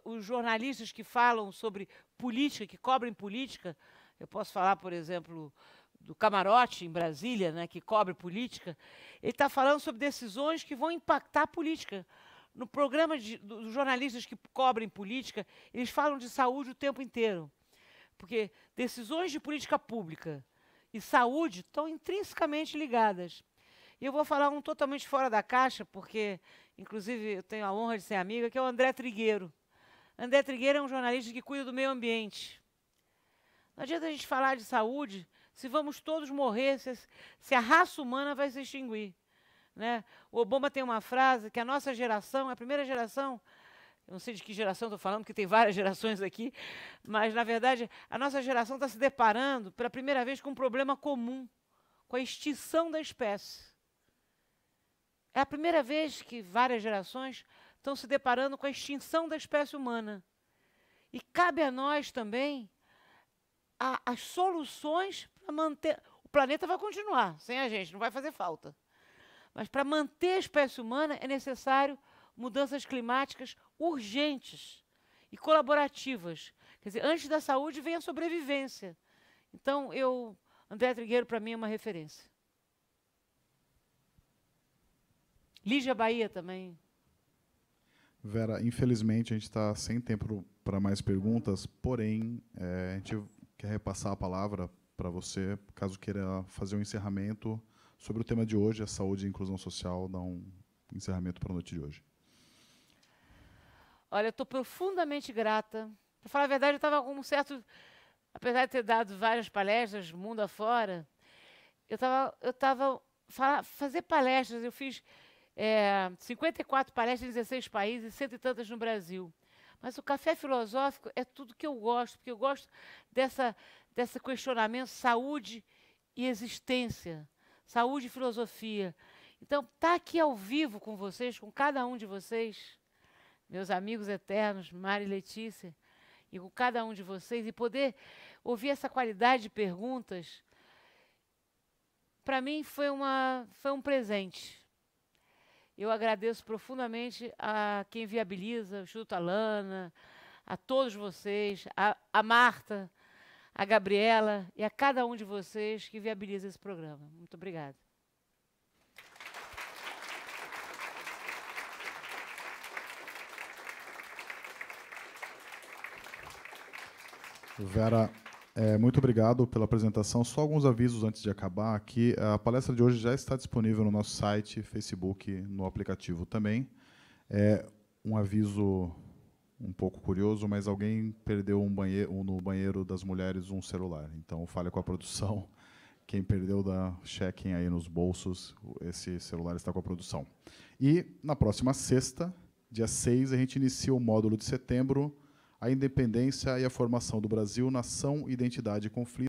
S2: os jornalistas que falam sobre política, que cobrem política, eu posso falar, por exemplo, do Camarote, em Brasília, né, que cobre política, ele está falando sobre decisões que vão impactar a política. no programa dos jornalistas que cobrem política, eles falam de saúde o tempo inteiro. Porque decisões de política pública e saúde estão intrinsecamente ligadas. E eu vou falar um totalmente fora da caixa, porque, inclusive, eu tenho a honra de ser amiga, que é o André Trigueiro. André Trigueiro é um jornalista que cuida do meio ambiente. Não adianta a gente falar de saúde se vamos todos morrer, se a raça humana vai se extinguir. Né? O Obama tem uma frase que a nossa geração, a primeira geração, eu não sei de que geração estou falando, porque tem várias gerações aqui, mas, na verdade, a nossa geração está se deparando pela primeira vez com um problema comum, com a extinção da espécie. É a primeira vez que várias gerações estão se deparando com a extinção da espécie humana. E cabe a nós também as soluções para manter... O planeta vai continuar, sem a gente, não vai fazer falta. Mas para manter a espécie humana é necessário mudanças climáticas urgentes e colaborativas. Quer dizer, antes da saúde vem a sobrevivência. Então, André Trigueiro, para mim, é uma referência. Lígia Bahia também.
S1: Vera, infelizmente a gente está sem tempo para mais perguntas, porém, a gente quer repassar a palavra para você, caso queira fazer um encerramento sobre o tema de hoje, a saúde e inclusão social, dar um encerramento para a noite de hoje.
S2: Olha, eu estou profundamente grata. Para falar a verdade, eu estava com um certo... Apesar de ter dado várias palestras, mundo afora, fazer palestras, eu fiz 54 palestras em 16 países, 100 e tantas no Brasil. Mas o café filosófico é tudo que eu gosto, porque eu gosto desse questionamento saúde e existência, saúde e filosofia. Então, estar aqui ao vivo com vocês, com cada um de vocês, meus amigos eternos, Mari e Letícia, e com cada um de vocês, e poder ouvir essa qualidade de perguntas, para mim foi um presente. Eu agradeço profundamente a quem viabiliza, o Instituto Alana, a todos vocês, a Marta, a Gabriela e a cada um de vocês que viabiliza esse programa. Muito obrigada.
S1: Vera, muito obrigado pela apresentação. Só alguns avisos antes de acabar aqui. A palestra de hoje já está disponível no nosso site, Facebook, no aplicativo também. Um aviso um pouco curioso, mas alguém perdeu no banheiro das mulheres um celular. Então, fale com a produção. Quem perdeu, chequem aí nos bolsos. Esse celular está com a produção. E, na próxima sexta, dia 6, a gente inicia o módulo de setembro, a independência e a formação do Brasil, nação, identidade e conflito.